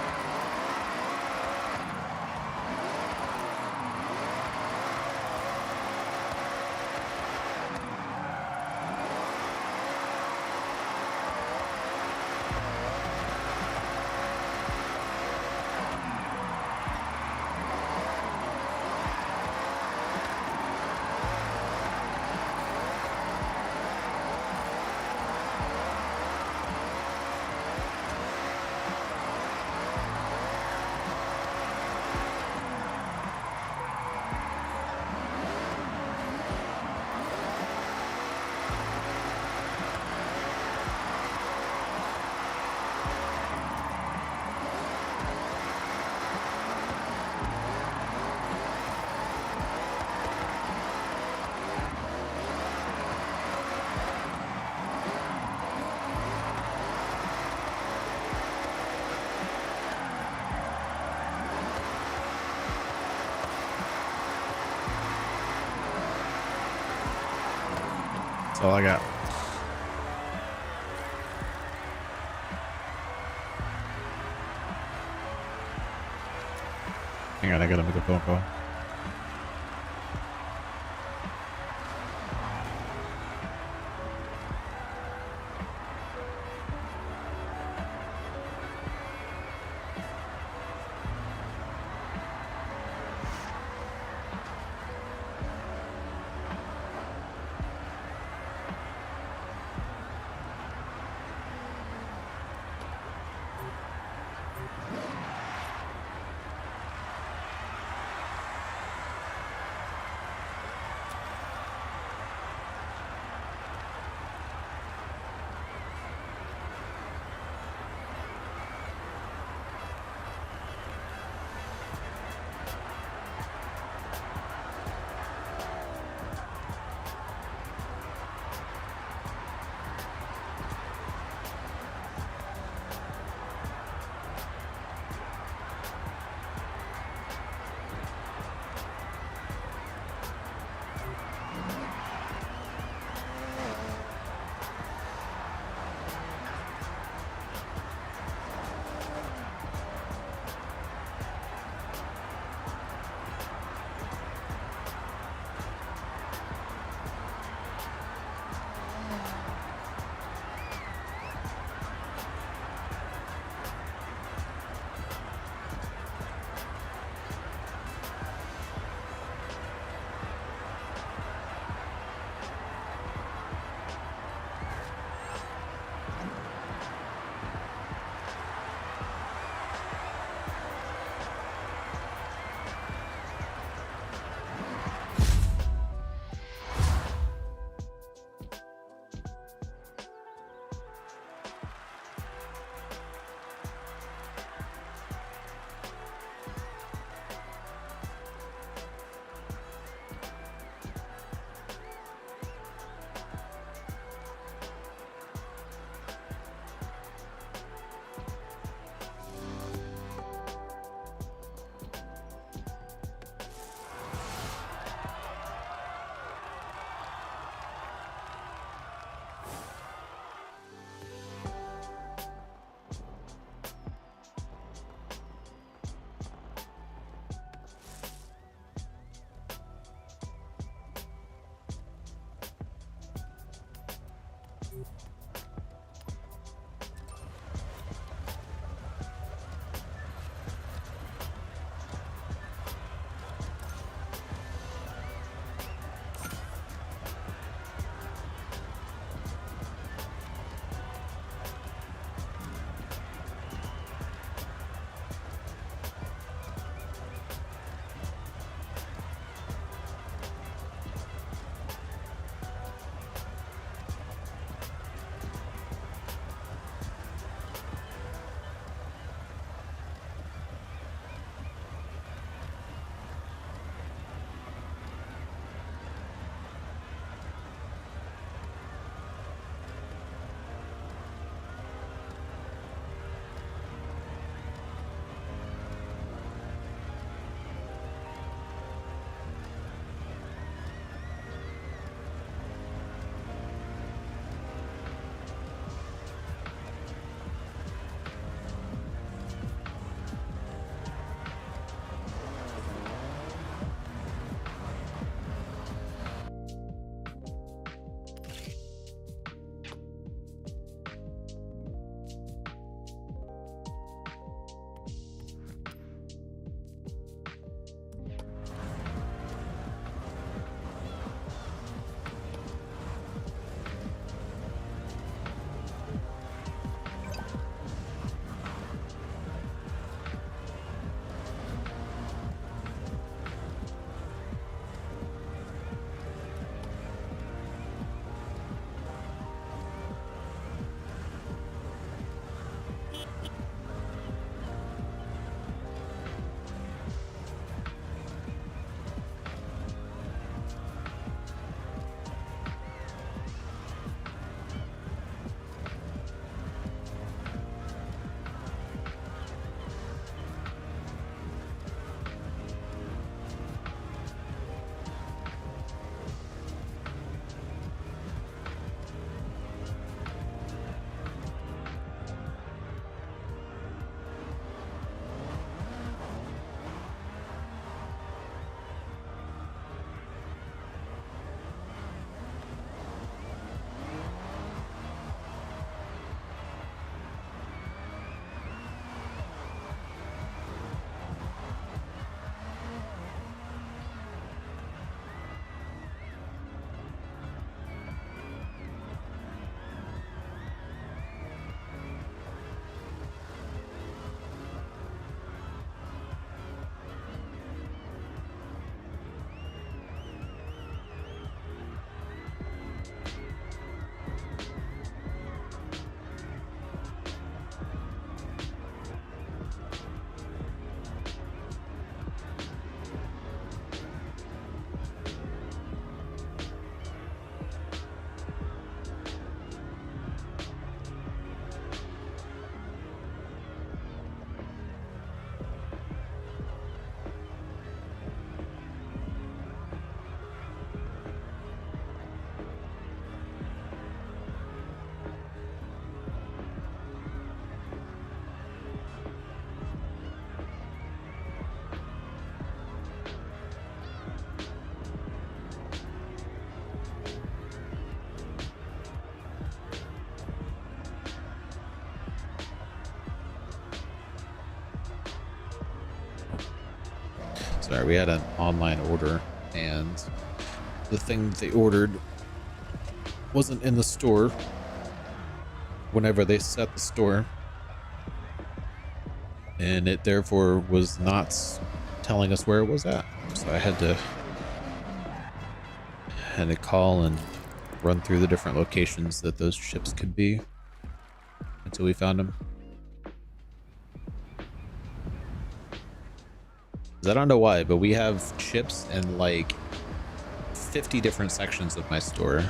That's all I got. Hang on, I gotta make a phone call. Sorry, we had an online order and the thing they ordered wasn't in the store whenever they set the store, and it therefore was not telling us where it was at. So I had to call and run through the different locations that those chips could be until we found them. 'Cause I don't know why, but we have chips in like 50 different sections of my store.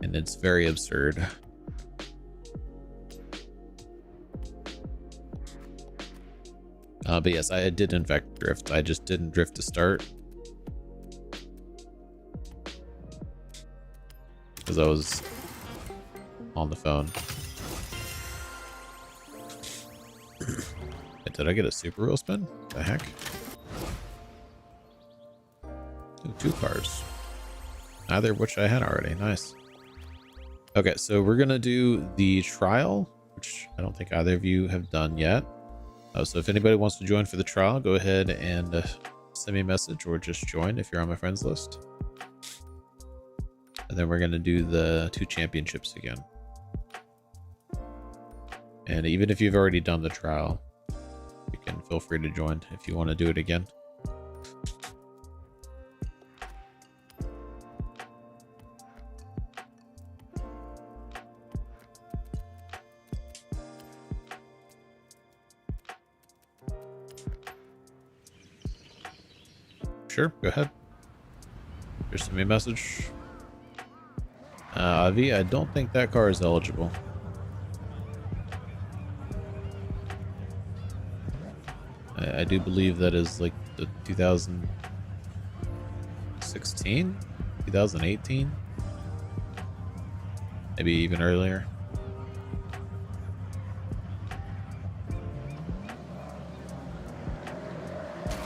And it's very absurd. But yes, I did in fact drift. I just didn't drift to start. Because I was on the phone. Did I get a super wheel spin? What the heck? Ooh, 2 cars. Neither of which I had already. Nice. Okay, so we're gonna do the trial, which I don't think either of you have done yet. So if anybody wants to join for the trial, go ahead and send me a message or just join if you're on my friends list. And then we're gonna do the 2 championships again. And even if you've already done the trial, you can feel free to join if you want to do it again. Sure, go ahead. Just send me a message. Avi, I don't think that car is eligible. I do believe that is like the 2016, 2018, maybe even earlier.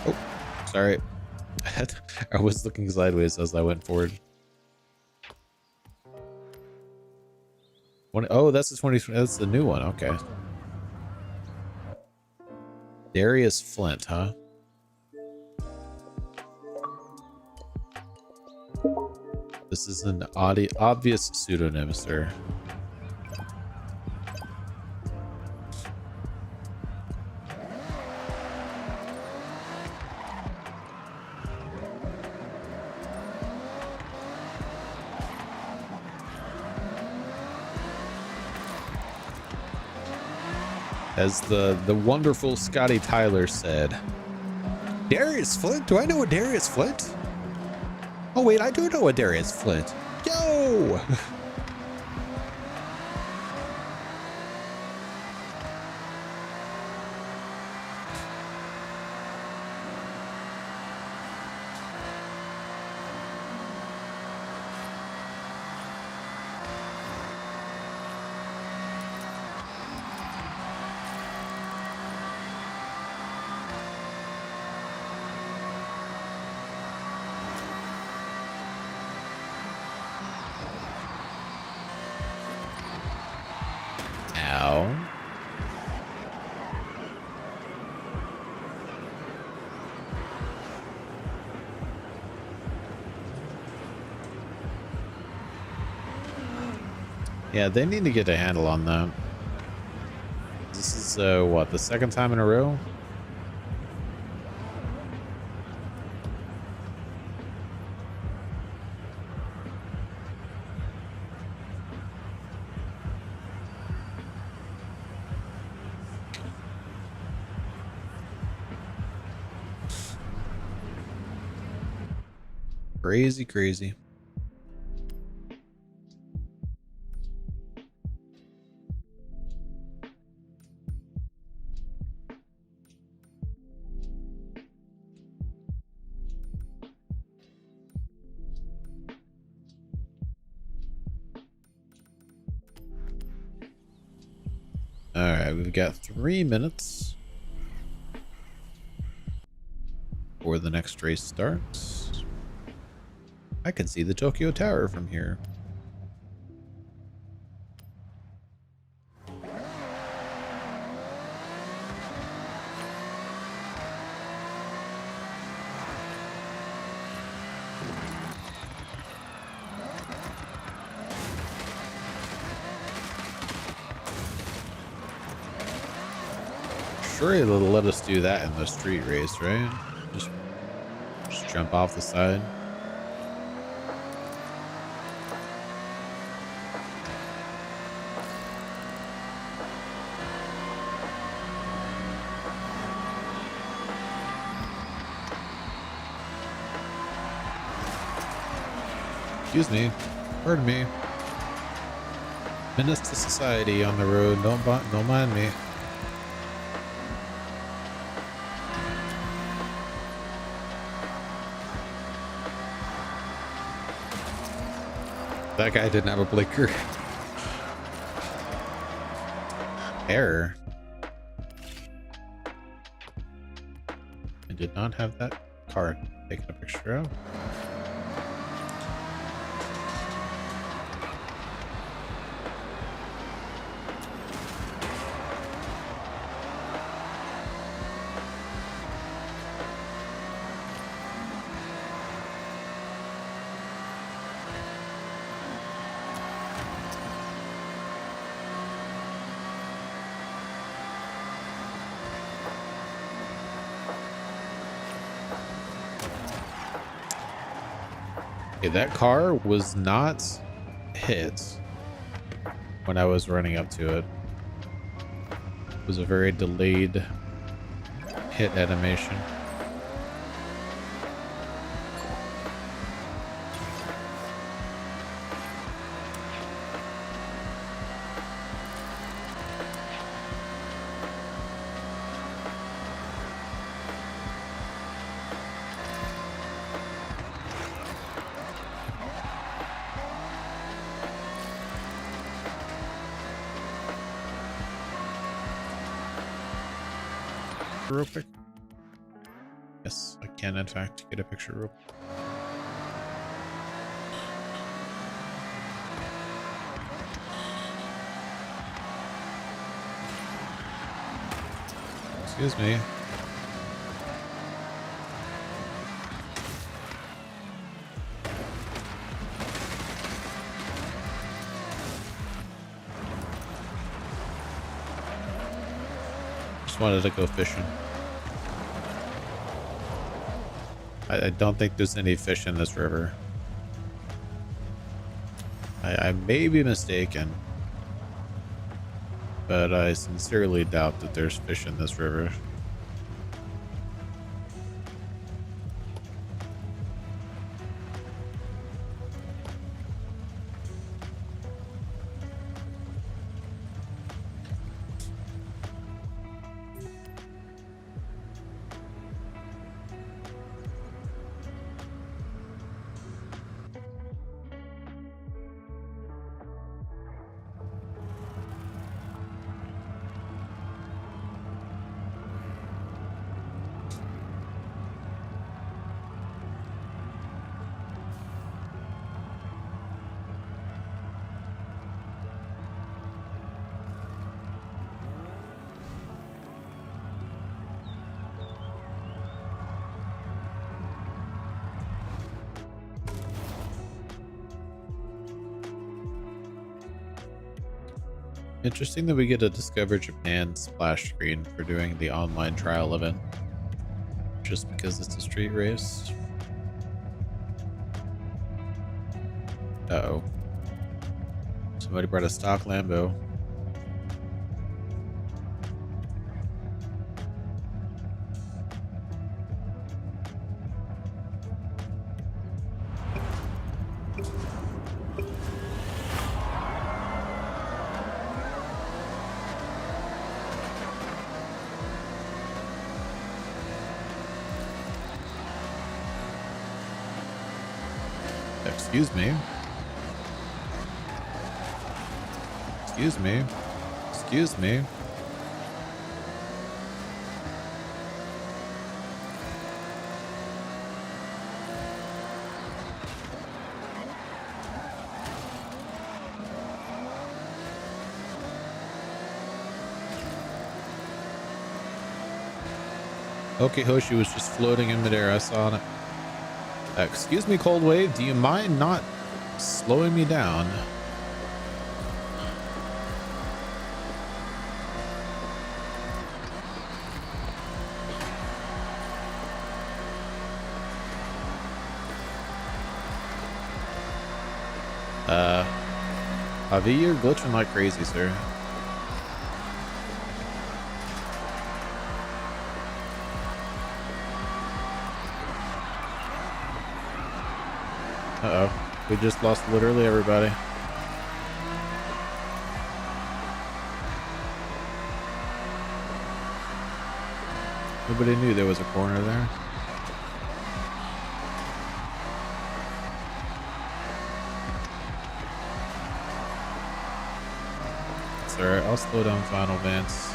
Oh, sorry. I was looking sideways as I went forward. Oh, that's the 20. That's the new one. Okay. Darius Flint, huh? This is an obvious pseudonym, sir. As the wonderful Scotty Tyler said, Darius Flint? Do I know a Darius Flint? Oh wait, I do know a Darius Flint. Yo! Yeah, they need to get a handle on that. This is, what, the 2nd time in a row? Crazy, crazy. Alright, we've got 3 minutes before the next race starts. I can see the Tokyo Tower from here. sure it'll let us do that in the street race, right? Just, just jump off the side. Excuse me. Pardon me. Menace to society on the road. Don't mind me. That guy didn't have a blinker. Error. I did not have that car taken a picture of. Okay, that car was not hit when I was running up to it. It was a very delayed hit animation. Real quick. Yes, I can in fact get a picture real quick. Excuse me. Just wanted to go fishing. I don't think there's any fish in this river. I may be mistaken, but I sincerely doubt that there's fish in this river. Interesting that we get a Discover Japan splash screen for doing the online trial event. Just because it's a street race. Uh-oh. Somebody brought a stock Lambo. Excuse me. Excuse me. Excuse me. Okay, Hoshi was just floating in midair. I saw it. Excuse me, Cold Wave. Do you mind not slowing me down? Avi, you're glitching like crazy, sir. Uh-oh. We just lost literally everybody. Nobody knew there was a corner there. It's alright, I'll slow down Final Vance.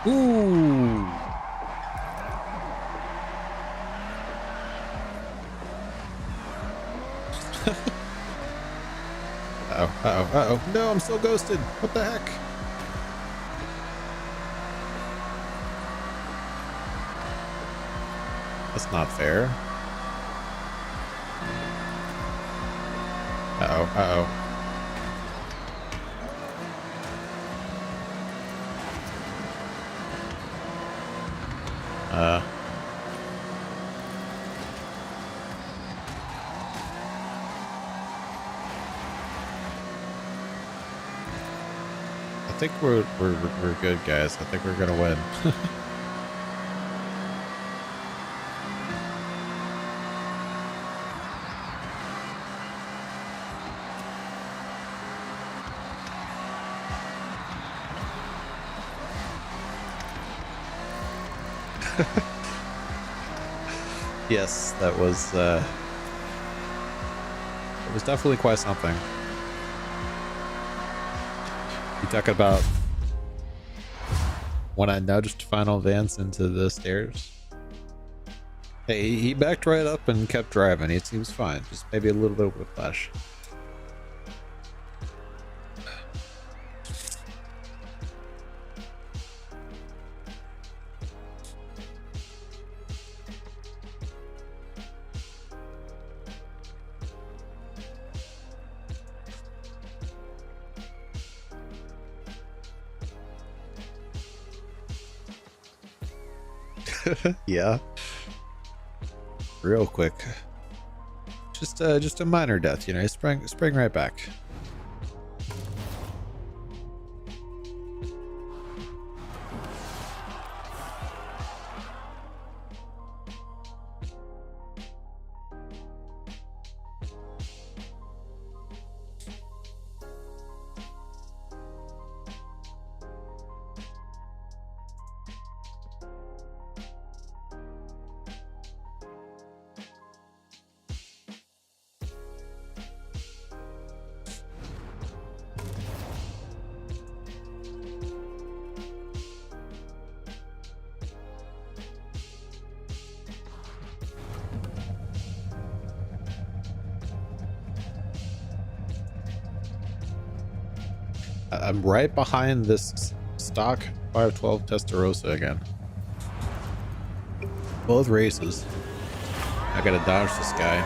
Ooh! Uh-oh. No, I'm still ghosted. What the heck? That's not fair. Uh-oh. I think we're good, guys. I think we're gonna win. Yes, that was it was definitely quite something. You talking about when I nudged Final Vance into the stairs? Hey, he backed right up and kept driving. It seems fine. Just maybe a little bit of whiplash. Yeah, real quick. Just a minor death, you know. Sprang right back. I'm right behind this stock 512 Testarossa again. Both races. I gotta dodge this guy.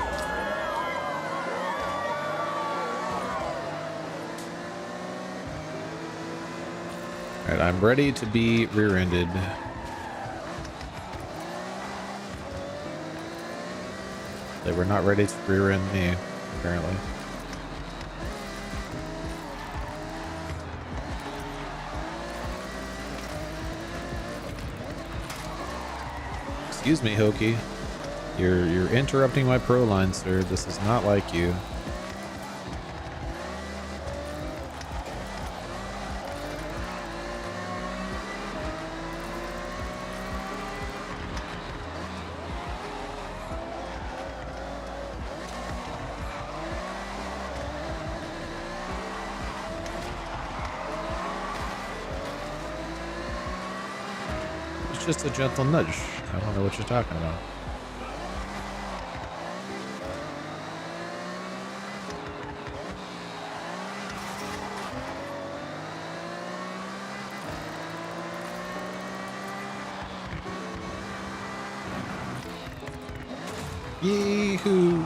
Alright, I'm ready to be rear-ended. They were not ready to rear-end me, apparently. Excuse me, Hokie. You're interrupting my pro line, sir. This is not like you. It's just a gentle nudge. I don't know what you're talking about. Yee-hoo!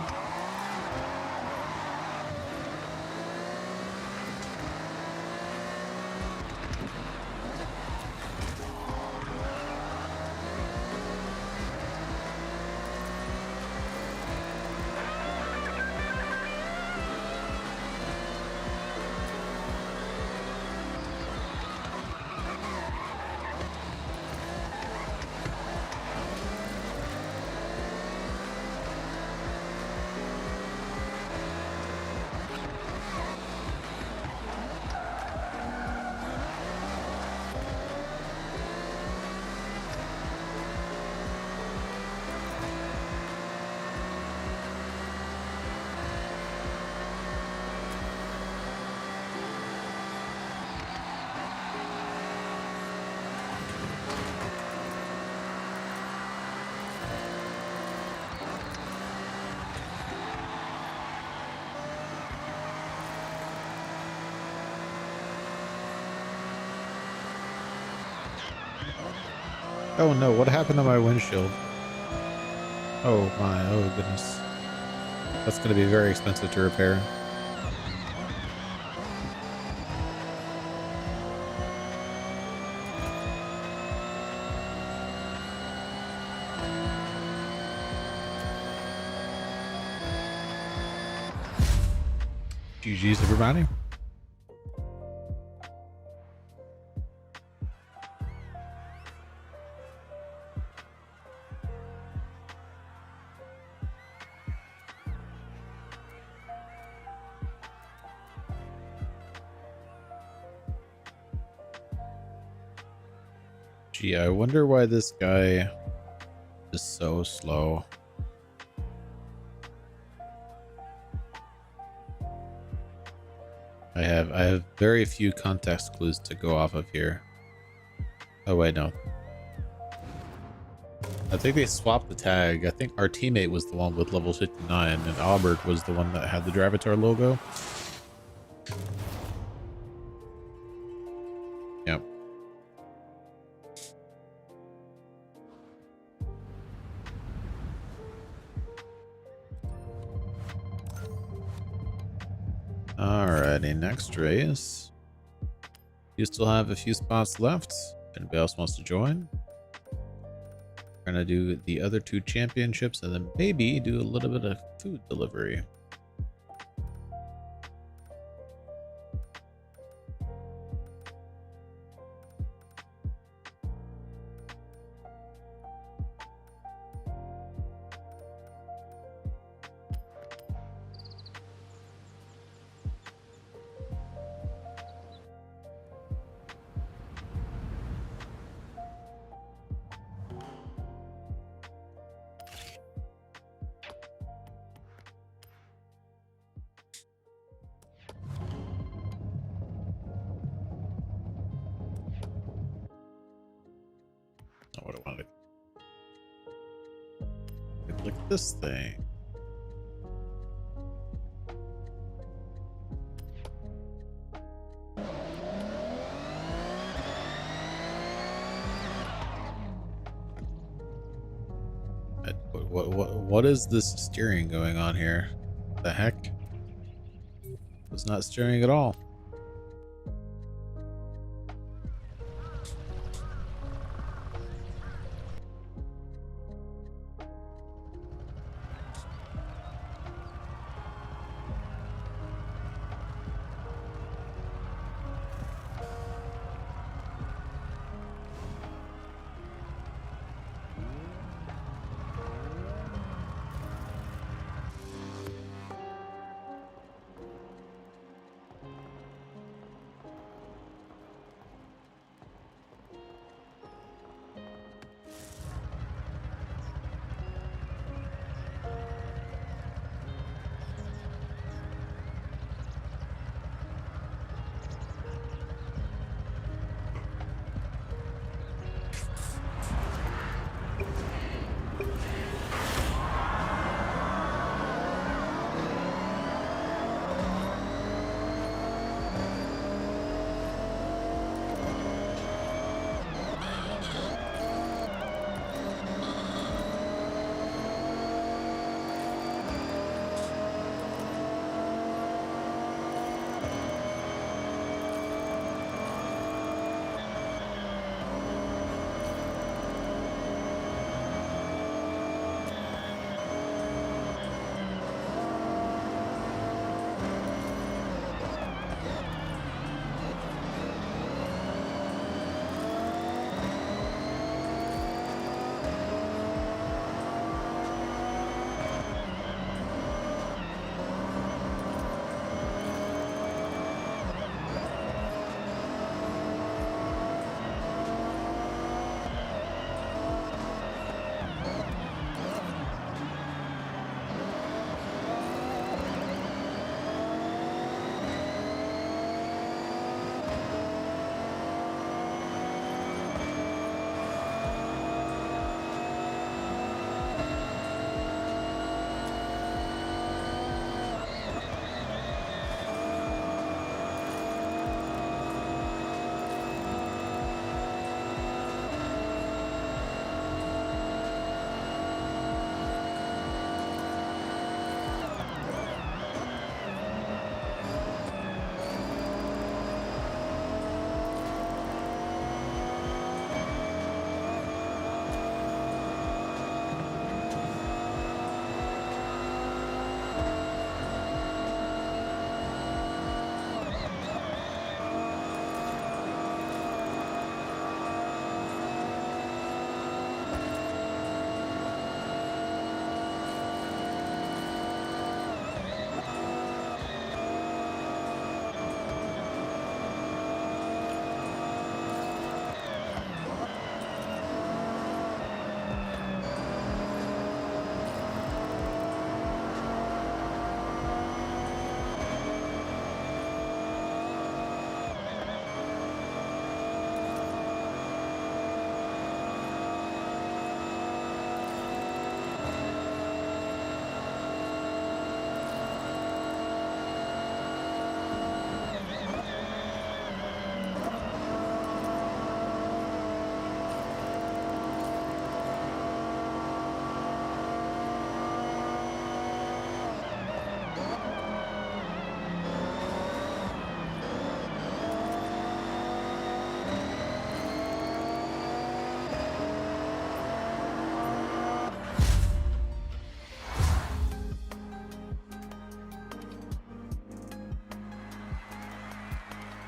Oh no, what happened to my windshield? Oh my, oh goodness. That's going to be very expensive to repair. GG's everybody. Gee, I wonder why this guy is so slow. I have very few context clues to go off of here. Oh wait, no. I think they swapped the tag. I think our teammate was the one with level 59 and Albert was the one that had the Dravatar logo. Yep. Alrighty, next race. You still have a few spots left. If anybody else wants to join, we're gonna do the other 2 championships and then maybe do a little bit of food delivery. Not what I wanted. Click this thing. What is this steering going on here? The heck? It's not steering at all.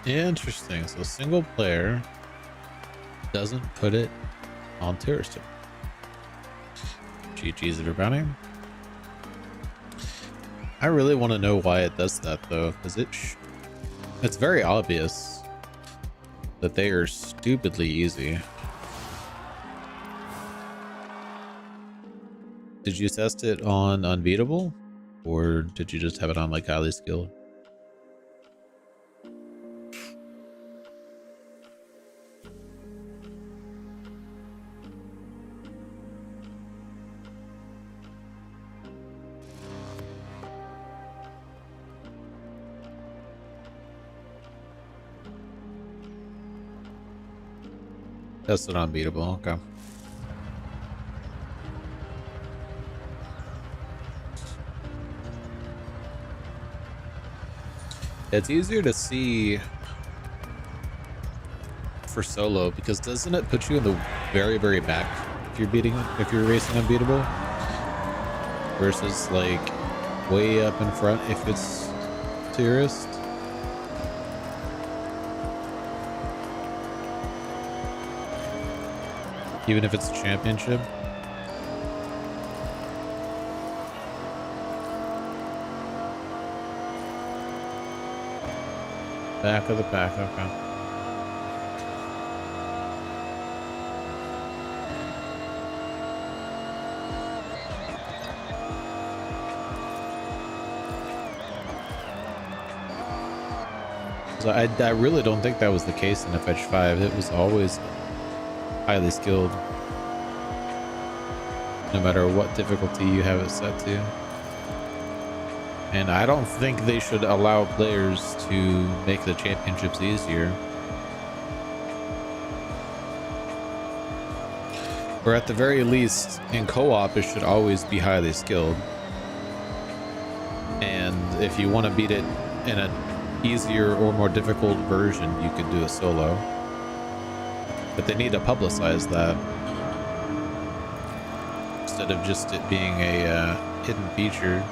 Interesting. So single player doesn't put it on tourist. GG's everybody. I really want to know why it does that though, because it's very obvious that they are stupidly easy. Did you test it on unbeatable, or did you just have it on like highly skilled? Tested on unbeatable, okay. It's easier to see for solo because doesn't it put you in the very, very back if you're racing unbeatable versus like way up in front if it's tourist? Even if it's a championship? Back of the pack, okay. So I really don't think that was the case in FH5. It was always highly skilled, no matter what difficulty you have it set to. And I don't think they should allow players to make the championships easier. Or at the very least, in co-op, it should always be highly skilled. And if you want to beat it in an easier or more difficult version, you could do a solo. But they need to publicize that instead of just it being a hidden feature.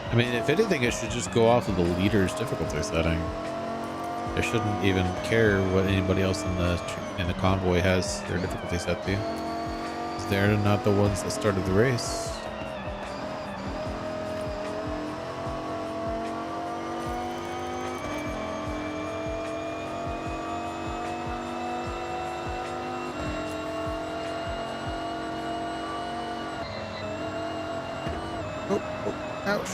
I mean, if anything, it should just go off of the leader's difficulty setting. They shouldn't even care what anybody else in the convoy has their difficulty set to. 'Cause they're not the ones that started the race. Oh, ouch.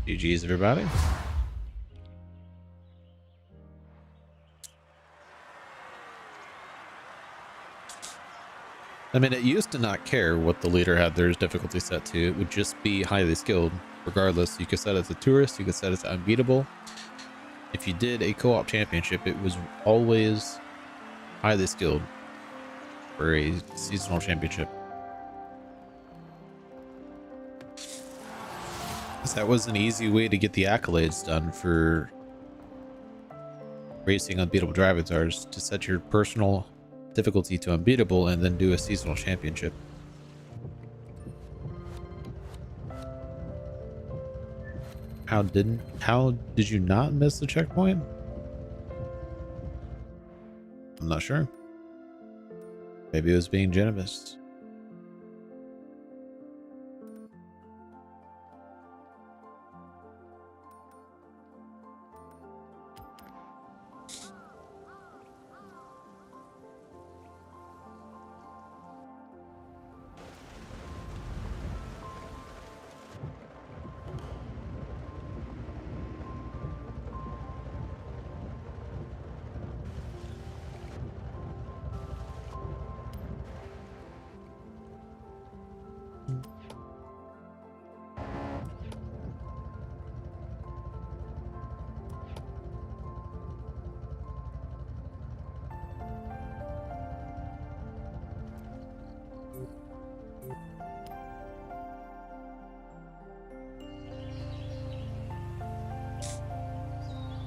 GG's everybody. I mean, it used to not care what the leader had their difficulty set to. It would just be highly skilled regardless. You could set it to tourist, you could set it to unbeatable. If you did a co-op championship, it was always highly skilled for a seasonal championship. That was an easy way to get the accolades done for racing unbeatable drive avatars, to set your personal difficulty to unbeatable and then do a seasonal championship. How did you not miss the checkpoint? I'm not sure. Maybe it was being generous.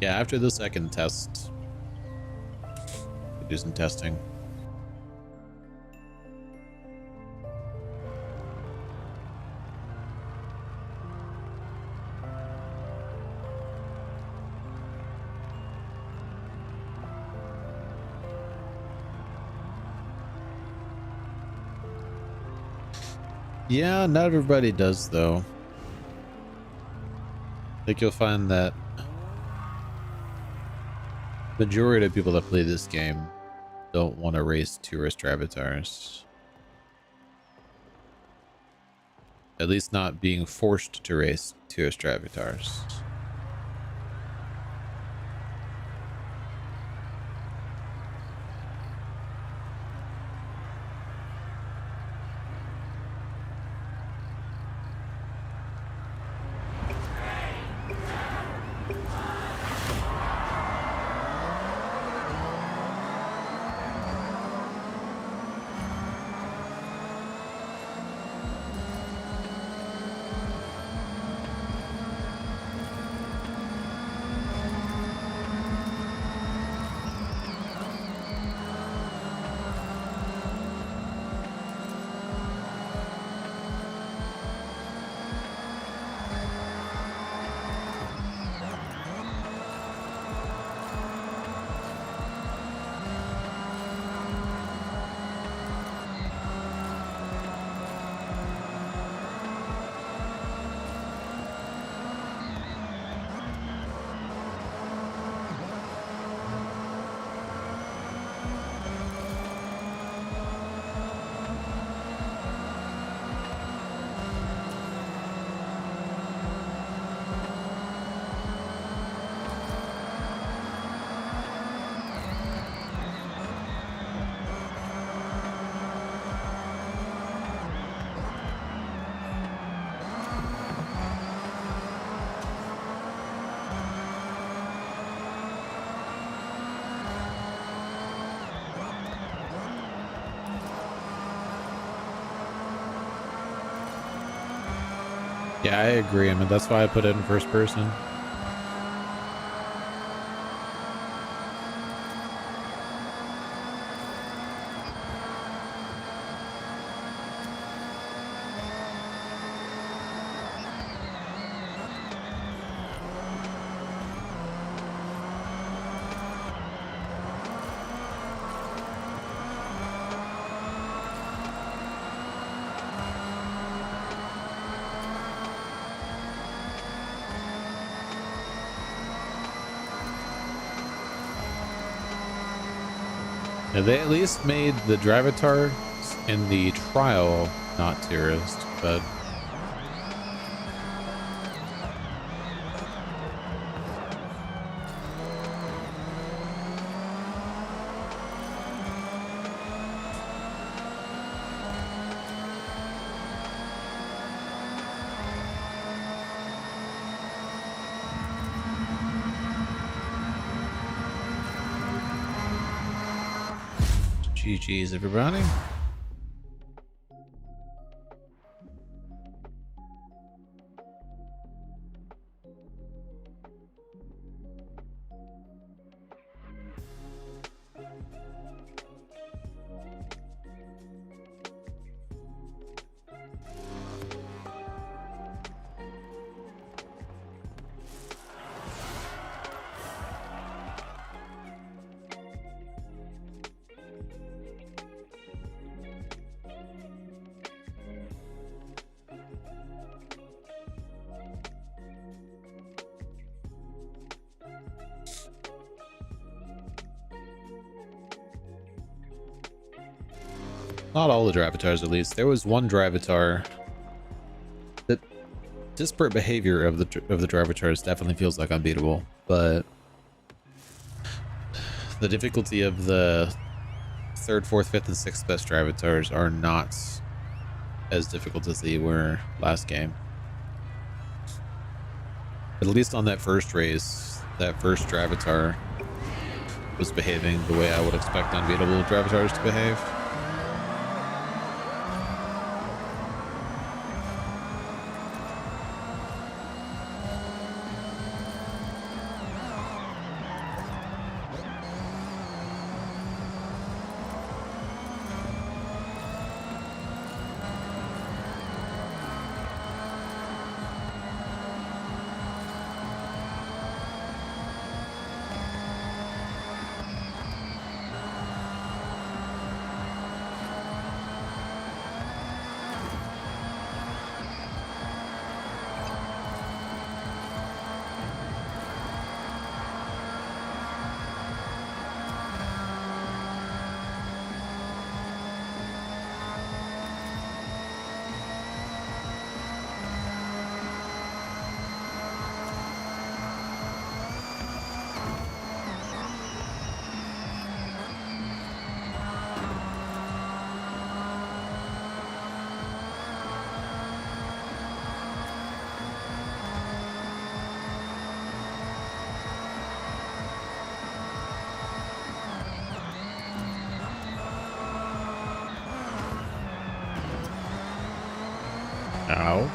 Yeah, after this I can test. Do some testing. Yeah, not everybody does though. I think you'll find that majority of people that play this game don't want to race tourist avatars. At least not being forced to race tourist avatars. Yeah, I agree. I mean, that's why I put it in first person. Now, they at least made the drivatars in the trial not tourist, but GG's everybody. Not all the drivatars, at least. There was one drivatar that disparate behavior of the drivatars definitely feels like unbeatable, but the difficulty of the third, fourth, fifth, and sixth best drivatars are not as difficult as they were last game. But at least on that first race, that first drivatar was behaving the way I would expect unbeatable drivatars to behave. Ow.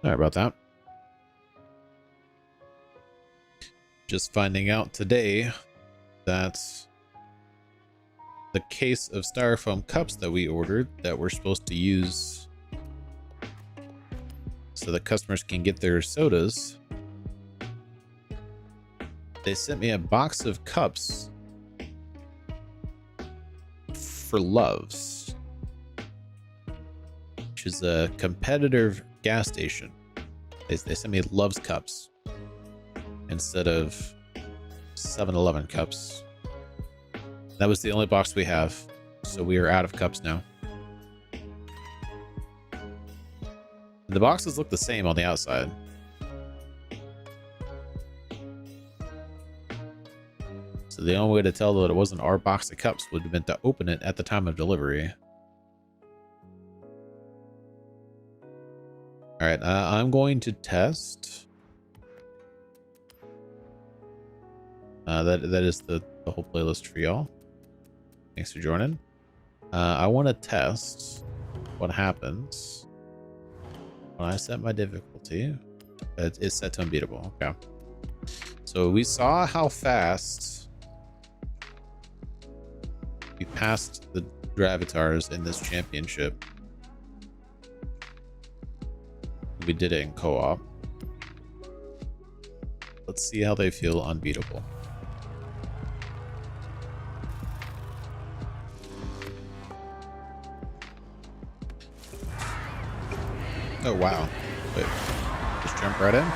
Sorry about that. Just finding out today that the case of styrofoam cups that we ordered that we're supposed to use so that customers can get their sodas, they sent me a box of cups for Love's, which is a competitor gas station. They sent me Love's cups instead of 7-Eleven cups. That was the only box we have, so we are out of cups now. The boxes look the same on the outside. So the only way to tell that it wasn't our box of cups would have been to open it at the time of delivery. All right, I'm going to test. That is the whole playlist for y'all. Thanks for joining. I want to test what happens when I set my difficulty. It's set to unbeatable. Okay. So we saw how fast we passed the Gravitars in this championship. We did it in co-op. Let's see how they feel unbeatable. Oh wow. Wait. Just jump right in.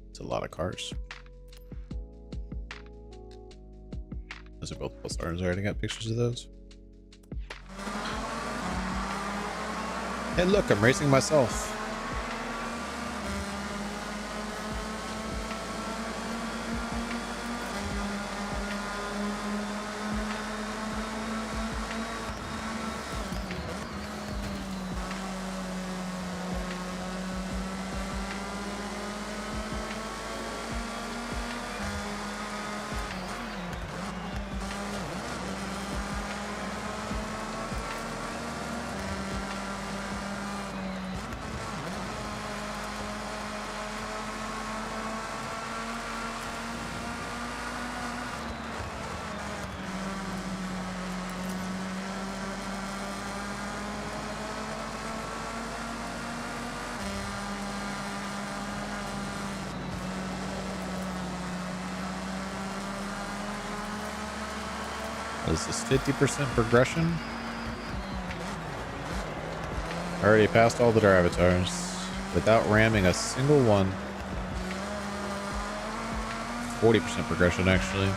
It's a lot of cars. Those are both stars. I already got pictures of those. Hey look, I'm racing myself. Is this 50% progression? I already passed all the drivatars without ramming a single one. 40% progression actually.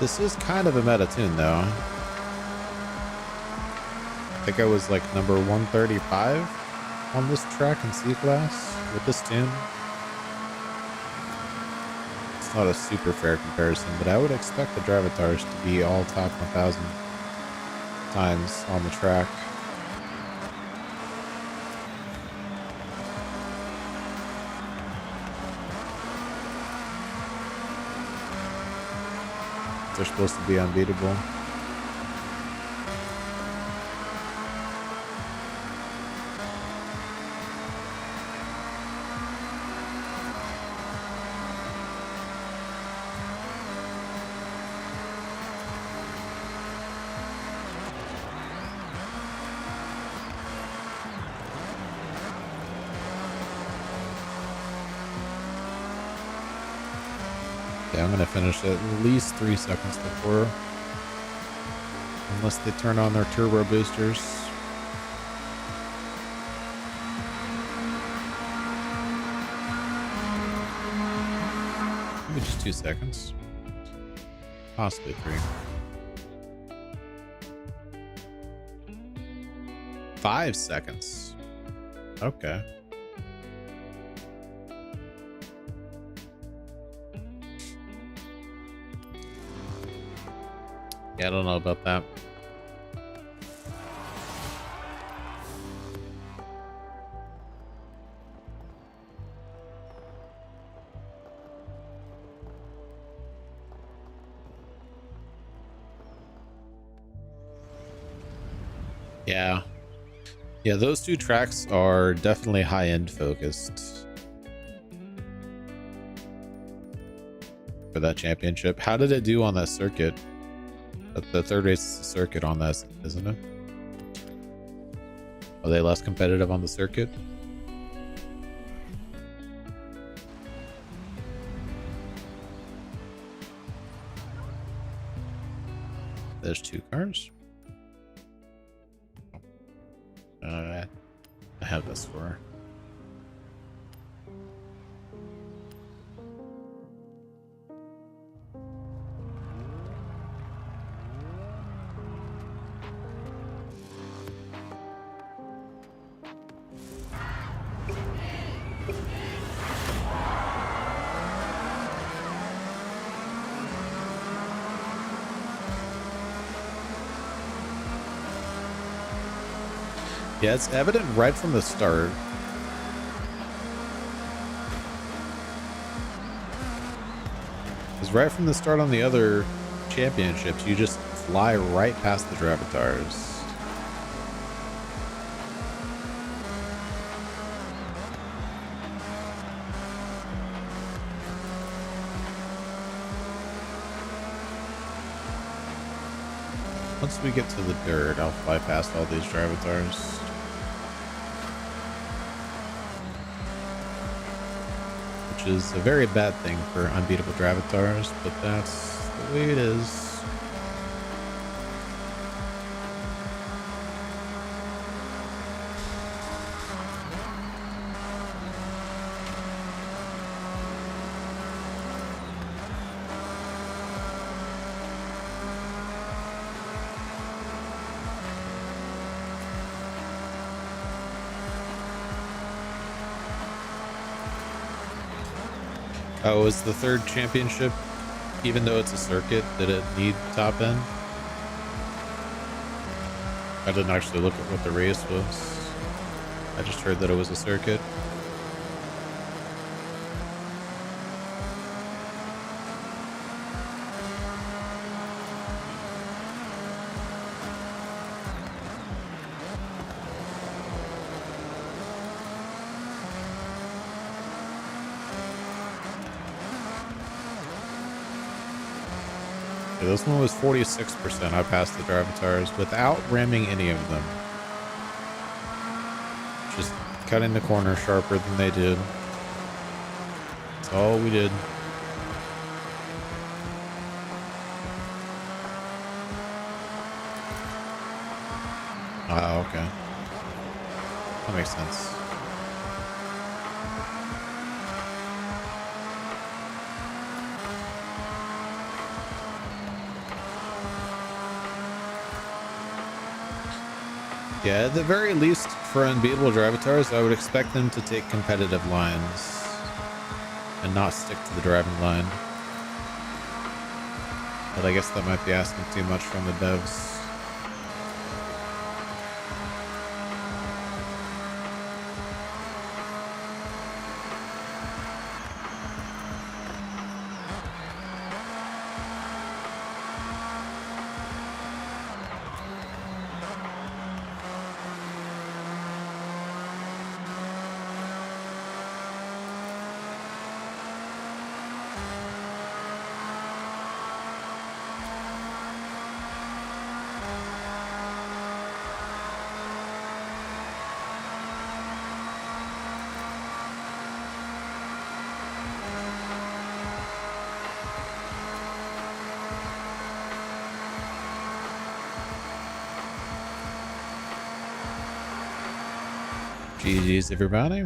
This is kind of a meta tune though. I think I was like number 135 on this track in C-Class with this tune. It's not a super fair comparison, but I would expect the drivatars to be all top 1,000 times on the track. They're supposed to be unbeatable. Yeah, I'm gonna finish at least 3 seconds before, unless they turn on their turbo boosters. Maybe just 2 seconds, possibly 3. 5 seconds. Okay. Yeah, I don't know about that. Yeah. Yeah, those 2 tracks are definitely high-end focused for that championship. How did it do on that circuit? The third race circuit on that, isn't it? Are they less competitive on the circuit? There's 2 cars. I have this for. Yeah, it's evident right from the start. Because right from the start on the other championships, you just fly right past the drivatars. Once we get to the dirt, I'll fly past all these drivatars. Which is a very bad thing for unbeatable drivatars, but that's the way it is. Oh, is the third championship, even though it's a circuit, did it need top end? I didn't actually look at what the race was. I just heard that it was a circuit. Yeah, this one was 46%. I passed the drivatars without ramming any of them. Just cutting the corner sharper than they did. That's all we did. Oh, okay. That makes sense. Yeah, at the very least, for unbeatable drivatars, I would expect them to take competitive lines and not stick to the driving line. But I guess that might be asking too much from the devs. GG's, everybody.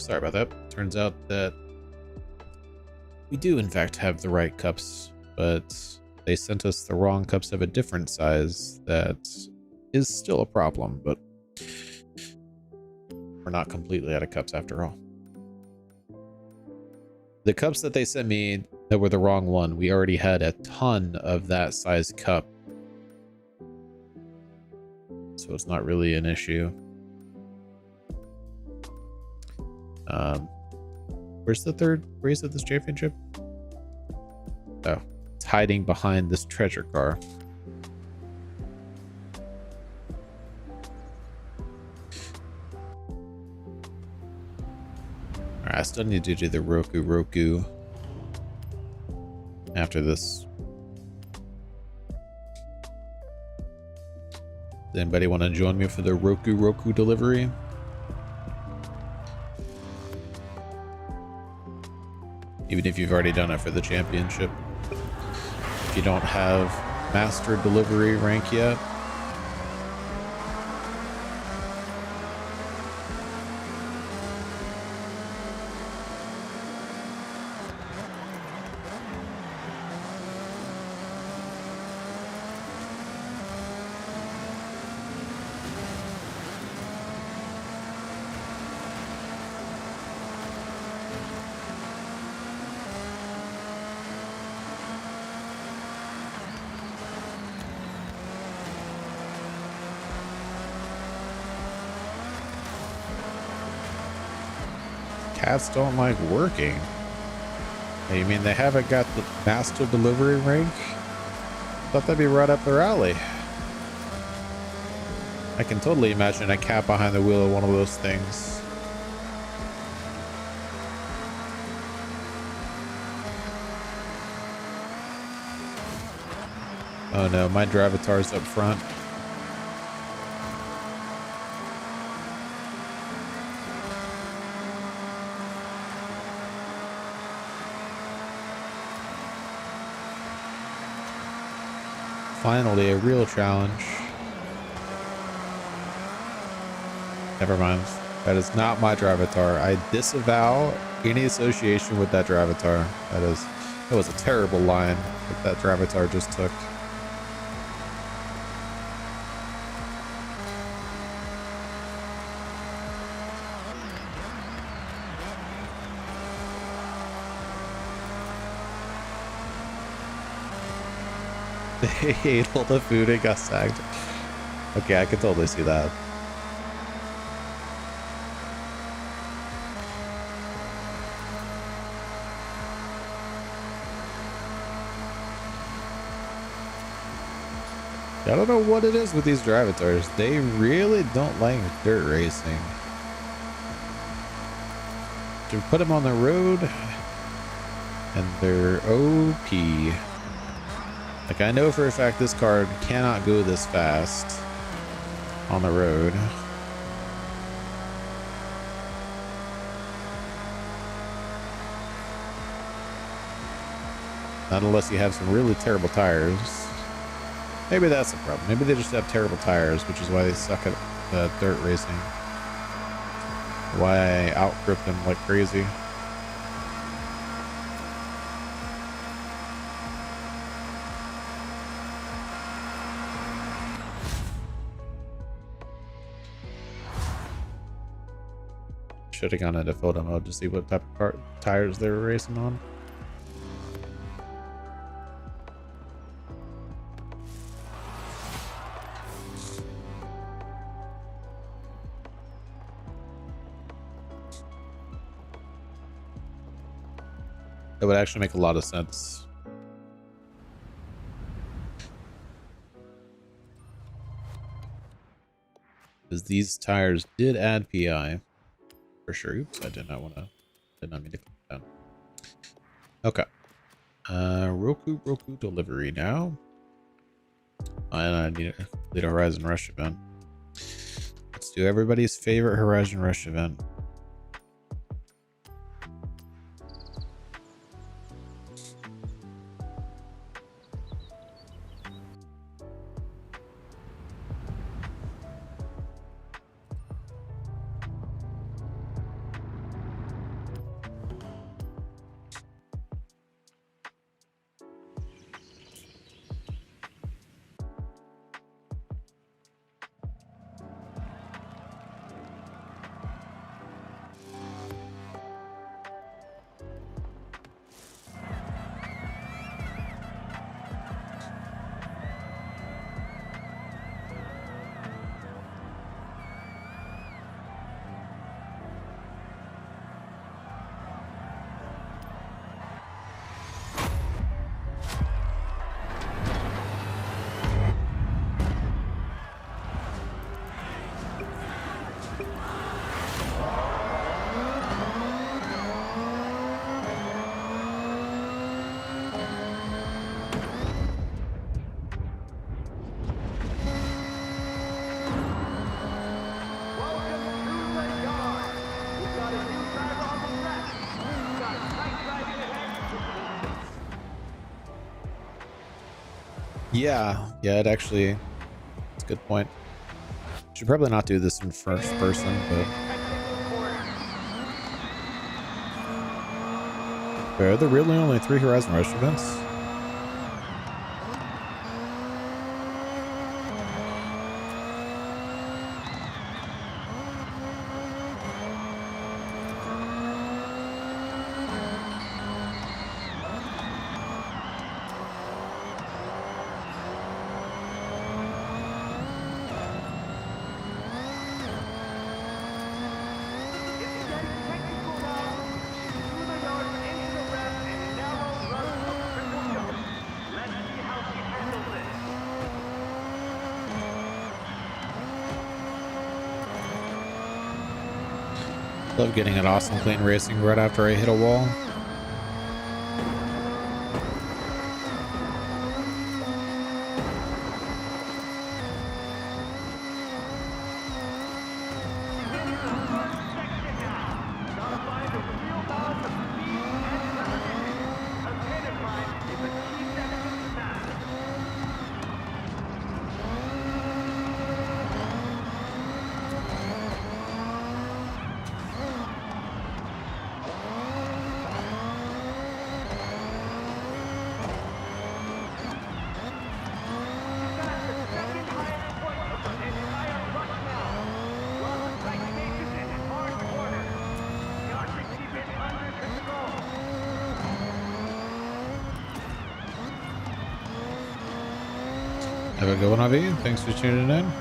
sorry about that. Turns out that we do in fact have the right cups, but they sent us the wrong cups of a different size that is still a problem, but we're not completely out of cups after all. The cups that they sent me that were the wrong one, we already had a ton of that size cup. So it's not really an issue. Where's the third race of this championship? Oh, it's hiding behind this treasure car. Alright, I still need to do the Roku after this. Does anybody want to join me for the Roku delivery? Even if you've already done it for the championship. If you don't have master delivery rank yet. Cats don't like working. You mean they haven't got the master delivery rank? Thought that'd be right up their alley. I can totally imagine a cat behind the wheel of one of those things. Oh no, my Drivatar's up front. Finally, a real challenge. Never mind. That is not my Drivatar. I disavow any association with that Drivatar. That was a terrible line that Drivatar just took. They ate all the food and got sagged. Okay, I can totally see that. I don't know what it is with these Drivatars. They really don't like dirt racing. To put them on the road, and they're OP. Like, I know for a fact this car cannot go this fast on the road. Not unless you have some really terrible tires. Maybe that's the problem. Maybe they just have terrible tires, which is why they suck at dirt racing. Why I outgrip them like crazy. Should have gone into photo mode to see what type of tires they were racing on. It would actually make a lot of sense. Because these tires did add PI. For sure. Oops, I did not mean to click down. Okay. Roku delivery now. And I need to complete a Horizon Rush event. Let's do everybody's favorite Horizon Rush event. Yeah, it actually, it's a good point. Should probably not do this in first person, but are there really only 3 Horizon Rush events? Love getting an awesome clean racing right after I hit a wall. Have a good one, Avi. Thanks for tuning in.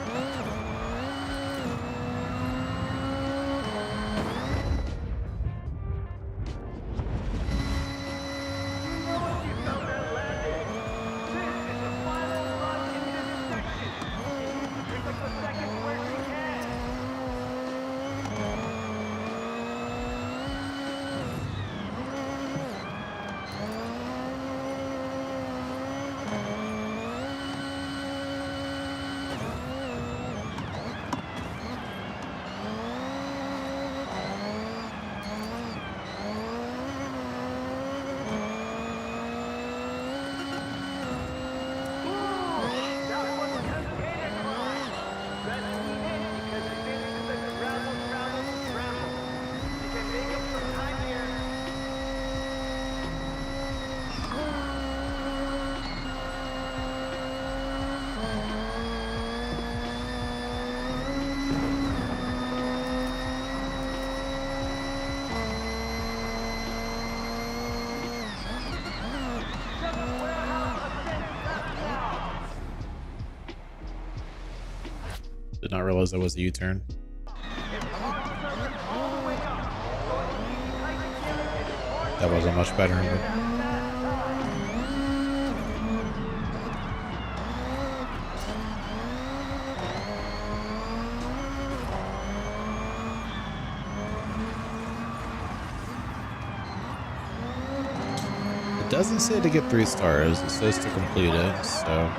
Did not realize that was a U-turn. That wasn't much better. It doesn't say to get 3 stars. It says to complete it, so...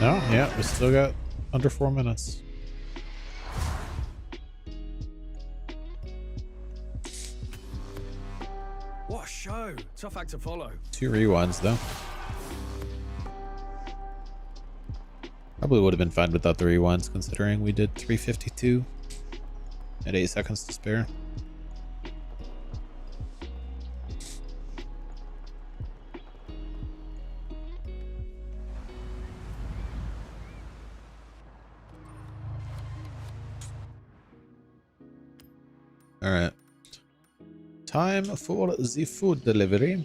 No, yeah, we still got under 4 minutes. What a show! Tough act to follow. 2 rewinds though. Probably would have been fine without the rewinds, considering we did 352 at 8 seconds to spare. All right, time for the food delivery.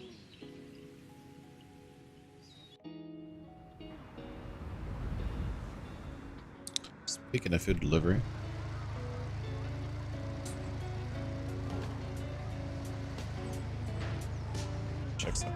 Speaking of food delivery, check some.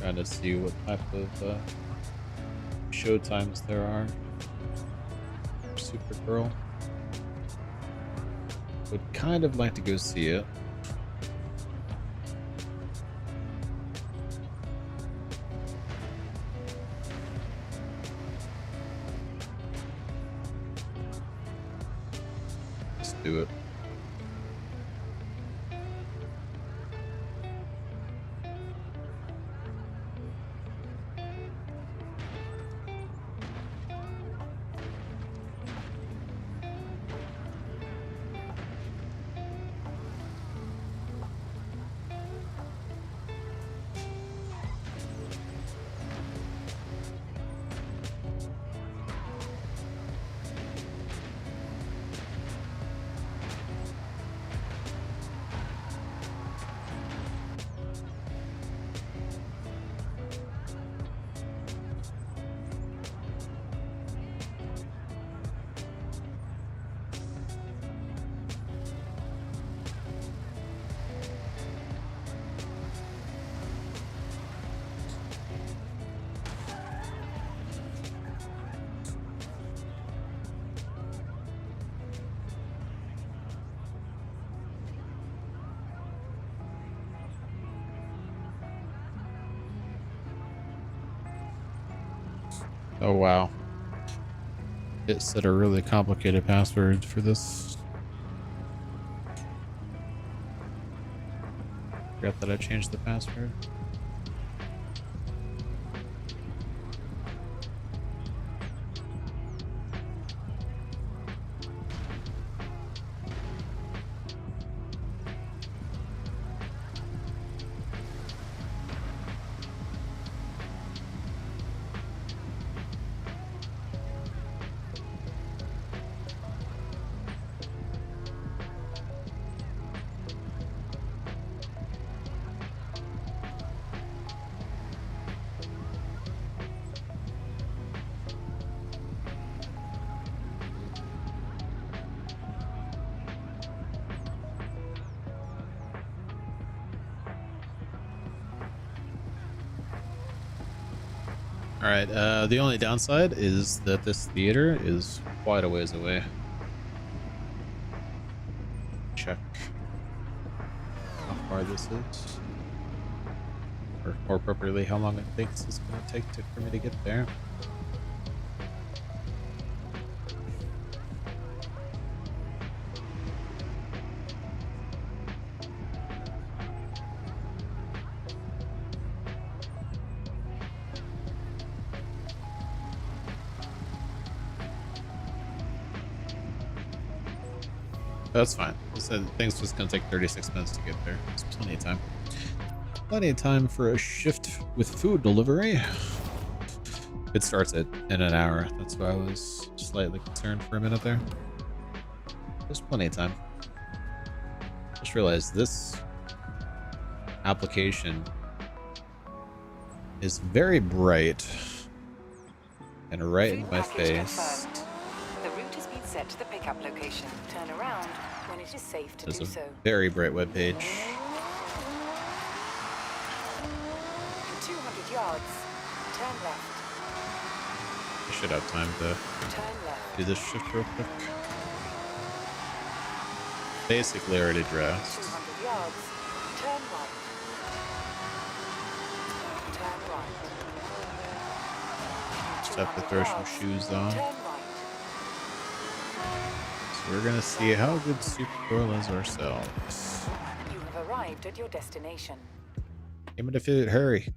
trying to see what type of show times there are for Supergirl. Would kind of like to go see it. Let's do it. Oh wow. It set a really complicated password for this. Forgot that I changed the password. Alright, the only downside is that this theater is quite a ways away. Check how far this is. Or more appropriately, how long it thinks it's going to take for me to get there. That's fine. I said things just gonna take 36 minutes to get there. It's plenty of time. Plenty of time for a shift with food delivery. It starts in an hour. That's why I was slightly concerned for a minute there. There's plenty of time. Just realized this application is very bright and right in my face. The route has been set to the pickup location. Turn around when it is safe to There's do a so. very bright web page. 200 yards. Turn left. I should have time to Turn left. do this shift real quick. Basically already dressed. 200 yards. Turn right. Turn right. Just have to throw some shoes on. Turn right. So we're gonna see how good Supergirl is ourselves. You have arrived at your destination. Give me the food, hurry.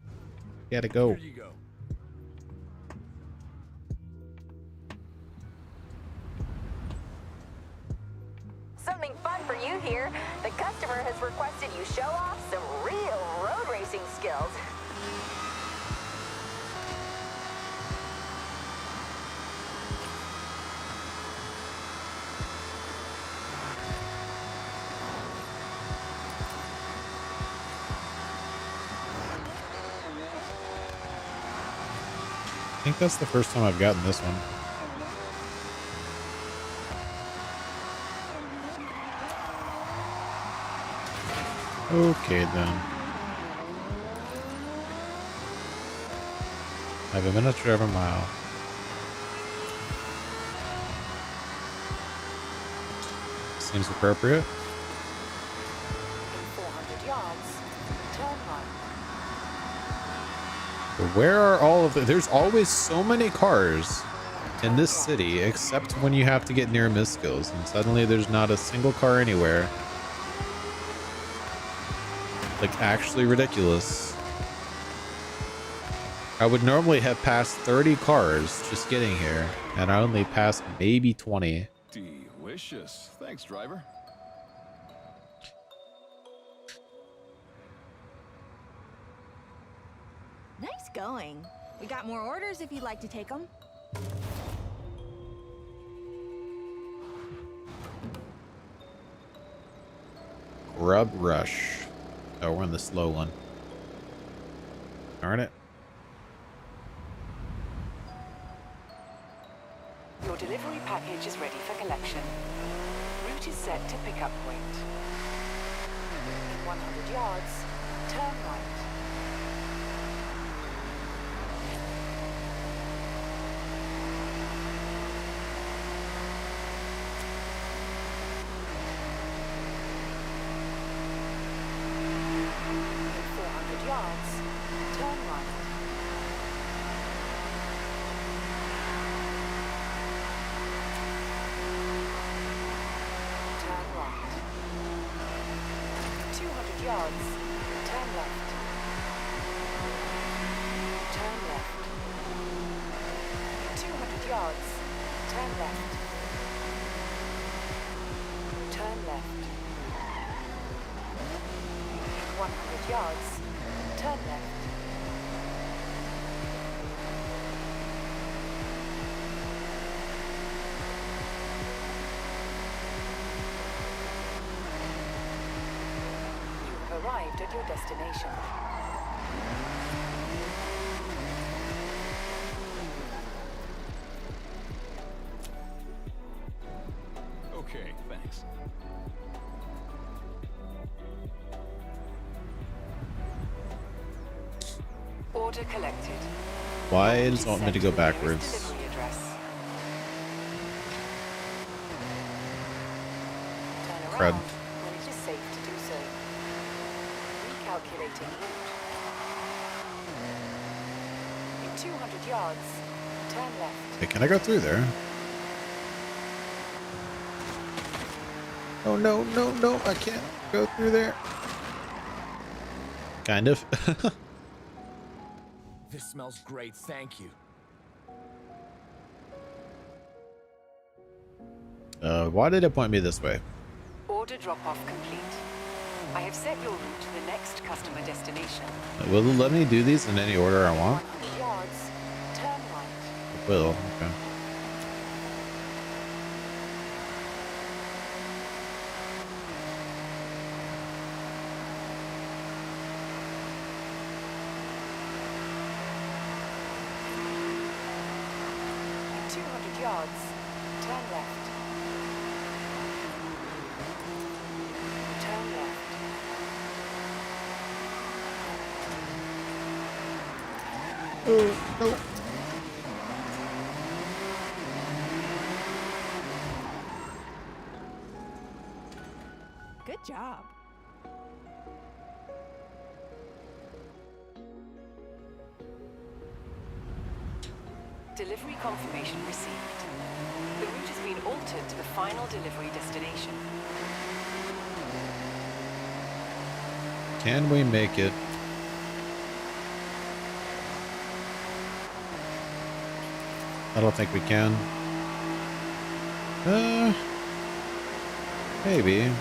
Gotta go. Here you go. Something fun for you here. The customer has requested you show off some real road racing skills. I think that's the first time I've gotten this one. Okay then. I have a minute to drive a mile. Seems appropriate. In 400 yards, turn right. But where are all of the... There's always so many cars in this city, except when you have to get near miss skills, and suddenly there's not a single car anywhere. Like, actually ridiculous. I would normally have passed 30 cars just getting here, and I only passed maybe 20. Delicious. Thanks, driver. Nice going. We got more orders if you'd like to take them. Grub Rush. Oh, we're on the slow one. Darn it. Your delivery package is ready for collection. Route is set to pickup point. In 100 yards, turn right. In 400 yards, turn right. Turn right. 200 yards, turn left. Turn left. 200 yards, turn left. Turn left. 100 yards, turn left. You have arrived at your destination. Okay, thanks. Order collected. Why does it want me Set to go the nearest backwards? delivery address. Turn Crud. around when it is safe to do so. Recalculating route. In 200 yards, turn left. Hey, can I go through there? Oh, no, no, no. I can't go through there. Kind of. This smells great, thank you. Why did it point me this way? Order drop-off complete. I have set your route to the next customer destination. Will it let me do these in any order I want? 100 yards, turn right. It will. Okay. In 200 yards, turn left. Turn left. Oh, no. Good job. Delivery confirmation received. The route has been altered to the final delivery destination. Can we make it? I don't think we can. Maybe.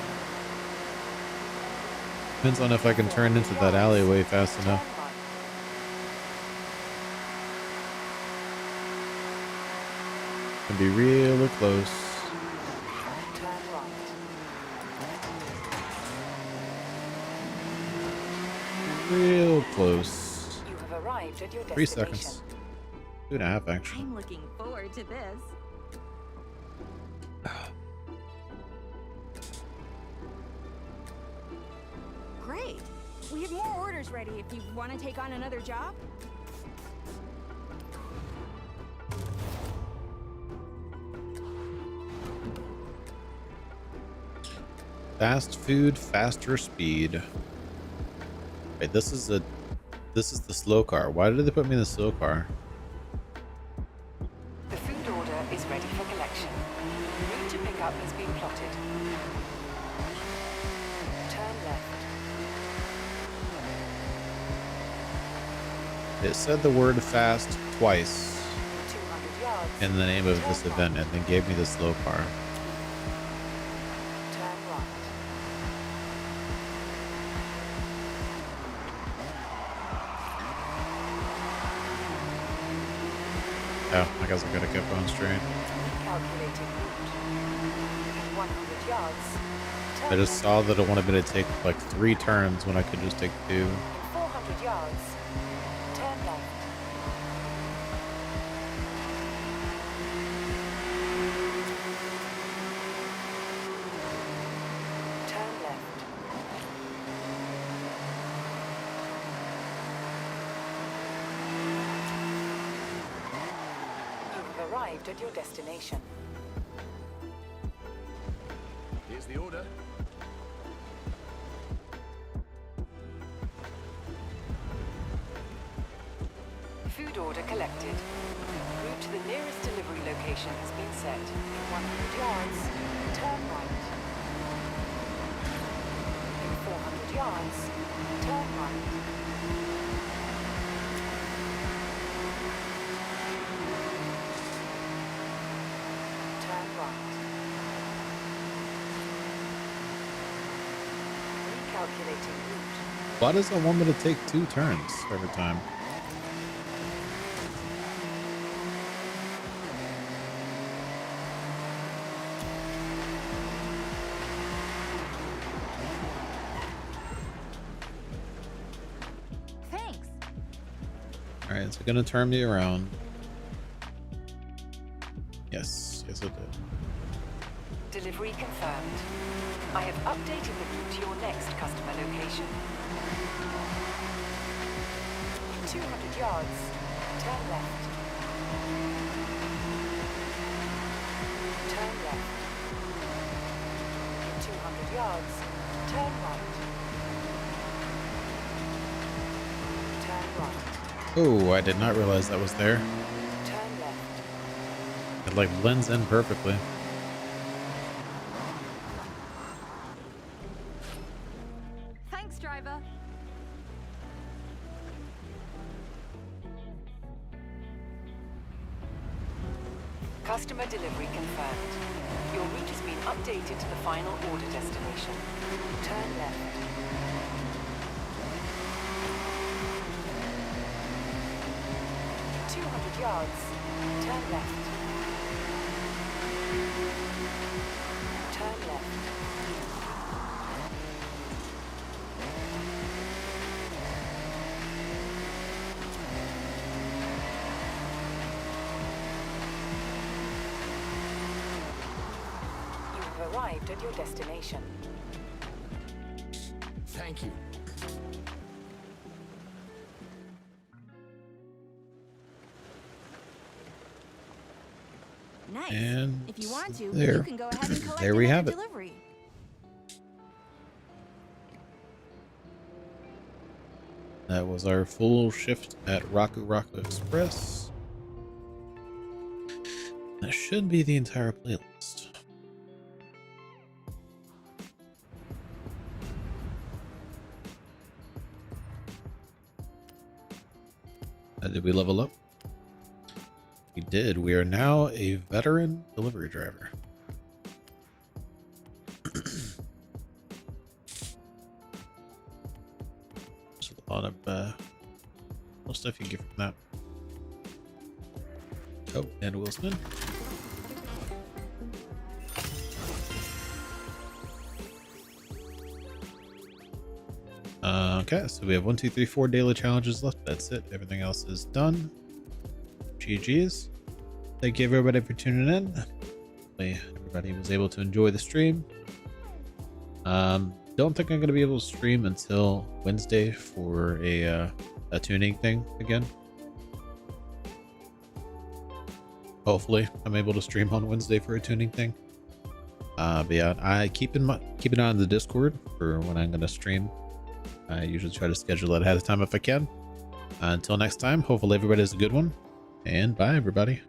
Depends on if I can turn into that alleyway fast enough. Turn right. Can be really close. Turn right. Real close. You have arrived at your 3 destination. seconds. 2.5 actually. I'm looking forward to this. Great. We have more orders ready if you want to take on another job. Fast food, faster speed. Wait, this is the slow car. Why did they put me in the slow car? The food order is ready for collection. Route to pickup has been plotted. Turn left. It said the word fast twice 200 yards. in the name of this event and then gave me the slow car. Turn right. Oh, I guess I gotta keep going straight. Calculating route. In 100 yards. Turn I just left. saw that it wanted me to take like 3 turns when I could just take 2. In 400 yards. Turn left. Turn left. You've arrived at your destination. Here's the order. Food order collected. Route to the nearest delivery location has been set. In 100 yards, turn right. In 400 yards, turn right. Turn right. Recalculating route. Why does it want me to take 2 turns every time? Thanks. Alright, it's gonna turn me around. Yes, yes it did. Delivery confirmed. I have updated the route to your next customer location. In 200 yards, turn left. Turn left. In 200 yards, turn right. Turn right. Oh, I did not realize that was there. Turn left. It like blends in perfectly. Thanks, driver. Customer delivery confirmed. Your route has been updated to the final order destination. Turn left. 200 yards. Turn left. Turn left. You have arrived at your destination. Thank you. Nice. And if you want to, there. you can go ahead and collect There we another have it. delivery. That was our full shift at Raku Express. That should be the entire playlist. Did we level up? We did. We are now a veteran delivery driver. There's a lot of stuff you can get from that. Oh, and wheel spin. Okay, so we have 1, 2, 3, 4 daily challenges left. That's it. Everything else is done. GG's. Thank you everybody for tuning in. Hopefully everybody was able to enjoy the stream. Don't think I'm going to be able to stream until Wednesday for a tuning thing again. Hopefully I'm able to stream on Wednesday for a tuning thing. But yeah, I keep an eye on the Discord for when I'm gonna stream. I usually try to schedule it ahead of time if I can. Until next time, hopefully everybody has a good one, and bye everybody.